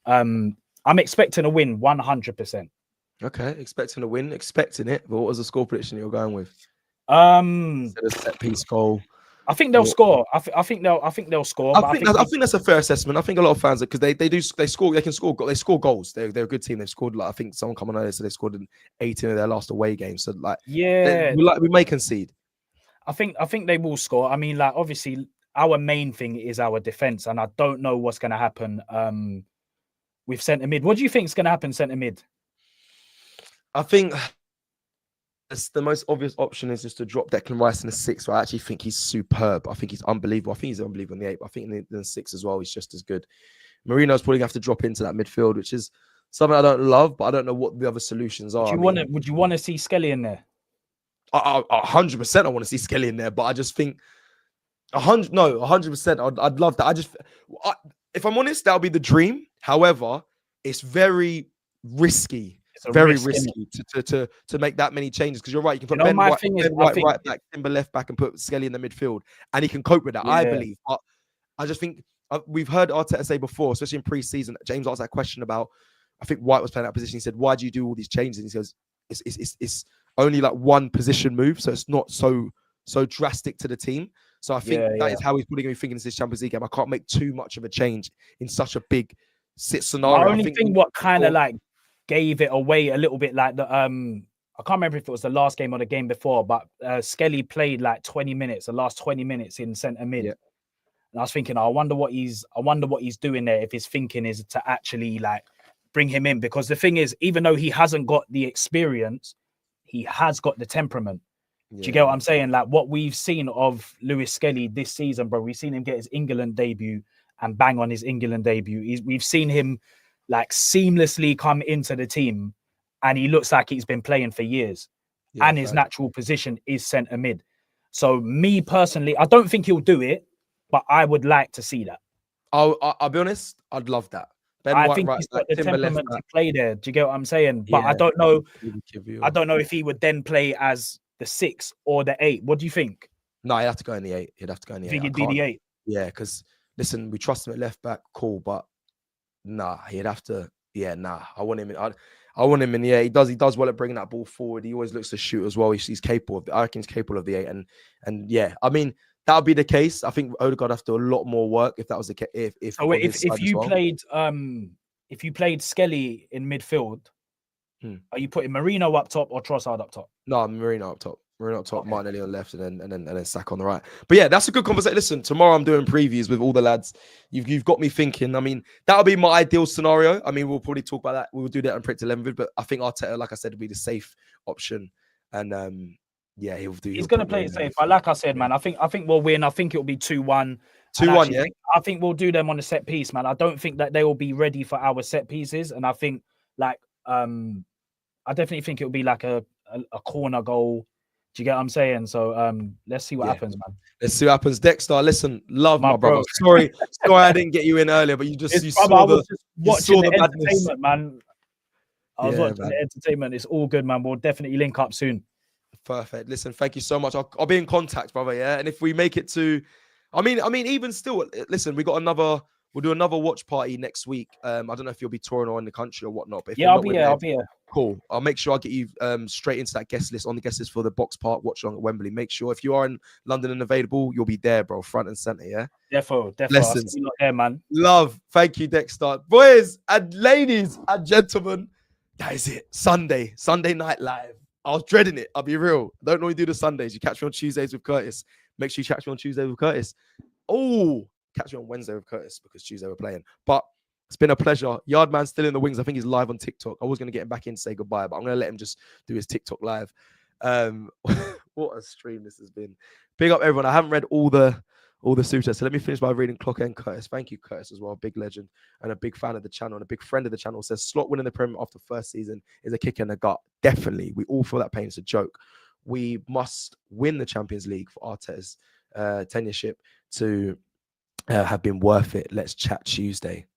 I'm expecting a win 100%. Okay, expecting a win, expecting it. But what was the score prediction you're going with? Instead of set piece goal. I think they'll score. I think they'll score. I think that's a fair assessment. I think a lot of fans, because they can score goals. They're a good team. They've scored, like, I think someone come on earlier, so they scored in 18 of their last away games. So like, we may concede. I think they will score. I mean, like, obviously our main thing is our defense, and I don't know what's going to happen with centre mid. What do you think is going to happen centre mid? I think the most obvious option is just to drop Declan Rice in the 6. I actually think he's superb. I think he's unbelievable. I think he's unbelievable in the 8, but I think in the 6 as well, he's just as good. Marino's probably going to have to drop into that midfield, which is something I don't love, but I don't know what the other solutions are. Would you want to see Skelly in there? 100% I want to see Skelly in there, but I just think 100%. I'd love that. If I'm honest, that would be the dream. However, it's very risky. Very risky to make that many changes, because you're right. You can put Ben right back, Timber left back, and put Skelly in the midfield, and he can cope with that. I believe. But I just think we've heard Arteta say before, especially in pre-season. James asked that question about, I think White was playing that position. He said, "Why do you do all these changes?" And he says, "It's only like one position move, so it's not so drastic to the team." So I think that is how he's putting everything into this Champions League game. I can't make too much of a change in such a big scenario. I only think what kind of like gave it away a little bit, like the I can't remember if it was the last game or the game before, but Skelly played like 20 minutes, the last 20 minutes in centre mid. And I was thinking, I wonder what he's doing there, if his thinking is to actually like bring him in, because the thing is, even though he hasn't got the experience, he has got the temperament. Do you get what I'm saying? Like, what we've seen of Lewis Skelly this season, bro, we've seen him get his England debut and bang on his England debut. We've seen him like seamlessly come into the team, and he looks like he's been playing for years. And his natural position is centre mid. So me personally, I don't think he'll do it, but I would like to see that. I'll be honest, I'd love that. I think he's got the temperament to play there. Do you get what I'm saying? But I don't know. I don't know if he would then play as the 6 or the 8. What do you think? No, he'd have to go in the 8. He'd have to go in the 8. I think he'd be the 8. Yeah, because listen, we trust him at left back, cool, but nah, he'd have to. Yeah, nah. I want him in the 8. He does well at bringing that ball forward. He always looks to shoot as well. He's capable of. I reckon he's capable of the 8. And yeah, I mean, that would be the case. I think Odegaard have to do a lot more work if that was the case. If you played Skelly in midfield, are you putting Marino up top or Trossard up top? No, Marino up top. We're not top. Martinelli on the left, and then Saka on the right. But yeah, that's a good conversation. Listen, tomorrow I'm doing previews with all the lads. You've got me thinking. I mean, that'll be my ideal scenario. I mean, we'll probably talk about that. We'll do that on Predict 11, but I think Arteta, like I said, will be the safe option. And yeah, he's going to play it safe. But like I said, man, I think we'll win. I think it'll be 2-1. 2-1, yeah. I think we'll do them on a set piece, man. I don't think that they will be ready for our set pieces, and I think like I definitely think it'll be like a corner goal. Do you get what I'm saying? So let's see what happens, man. Let's see what happens. Dexter, listen, love my brother. Sorry I didn't get you in earlier, but you saw watching the madness, entertainment, man. I was watching the entertainment. It's all good, man. We'll definitely link up soon. Perfect. Listen, thank you so much. I'll be in contact, brother. Yeah, and if we make it to, I mean, even still, listen, we'll do another watch party next week. I don't know if you'll be touring or in the country or whatnot. But if I'll be here. Cool. I'll make sure I get you straight into that guest list, on the guest list for the Box Park watch along at Wembley. Make sure if you are in London and available, you'll be there, bro, front and center. Yeah. Definitely. Lessons. Not there, man. Love. Thank you, Dexter. Boys and ladies and gentlemen, that is it. Sunday Night Live. I was dreading it. I'll be real. I don't normally do the Sundays. You catch me on Tuesdays with Curtis. Make sure you catch me on Tuesday with Curtis. Oh, catch me on Wednesday with Curtis because Tuesday we're playing. But it's been a pleasure. Yardman's still in the wings. I think he's live on TikTok. I was going to get him back in to say goodbye, but I'm going to let him just do his TikTok live. What a stream this has been. Big up everyone. I haven't read all the super chats, so let me finish by reading Clock and Curtis. Thank you, Curtis, as well. Big legend and a big fan of the channel and a big friend of the channel. Says Slot winning the Premier after first season is a kick in the gut. Definitely. We all feel that pain. It's a joke. We must win the Champions League for Arteta's tenureship to have been worth it. Let's chat Tuesday.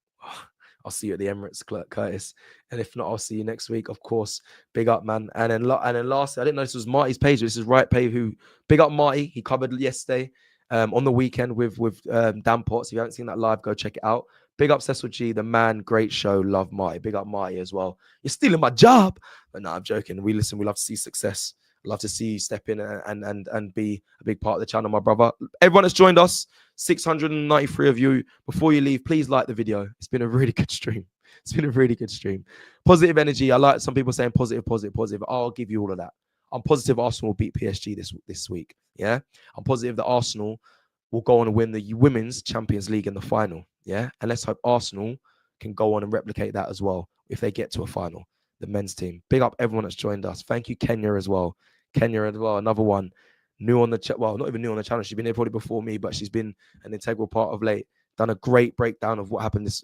I'll see you at the Emirates, Curtis. And if not, I'll see you next week, of course. Big up, man. And then lastly, I didn't know this was Marty's page. This is Right Pay, who big up Marty. He covered yesterday on the weekend with Dan Potts. If you haven't seen that live, go check it out. Big up Cecil G, the man. Great show. Love Marty. Big up Marty as well. You're stealing my job. But no, I'm joking. We love to see success. Love to see you step in and be a big part of the channel, my brother. Everyone that's joined us, 693 of you. Before you leave, please like the video. It's been a really good stream. It's been a really good stream. Positive energy. I like some people saying positive. I'll give you all of that. I'm positive Arsenal will beat PSG this week. Yeah, I'm positive that Arsenal will go on and win the Women's Champions League in the final. Yeah, and let's hope Arsenal can go on and replicate that as well if they get to a final. The men's team. Big up everyone that's joined us. Thank you, Kenya as well. Another one. New on the chat. Well, not even new on the channel. She's been here probably before me, but she's been an integral part of late. Done a great breakdown of what happened this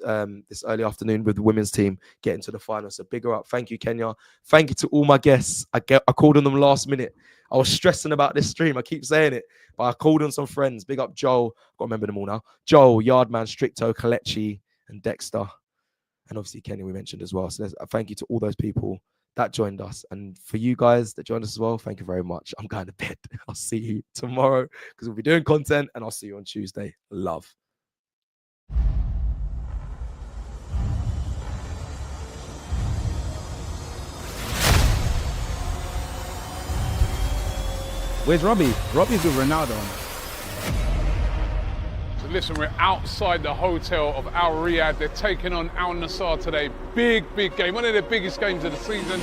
early afternoon with the women's team getting to the final. So big her up. Thank you, Kenya. Thank you to all my guests. I called on them last minute. I was stressing about this stream. I keep saying it, but I called on some friends. Big up Joel. I've got to remember them all now. Joel, Yardman, Stricto, Kletchi, and Dexter. And obviously Kenya we mentioned as well. So thank you to all those people that joined us. And for you guys that joined us as well, thank you very much. I'm going to bed. I'll see you tomorrow because we'll be doing content, and I'll see you on Tuesday. Love. Where's Robbie? Robbie's with Ronaldo. So listen, we're outside the hotel of Al Riyadh. They're taking on Al Nassr today. Big game. One of the biggest games of the season.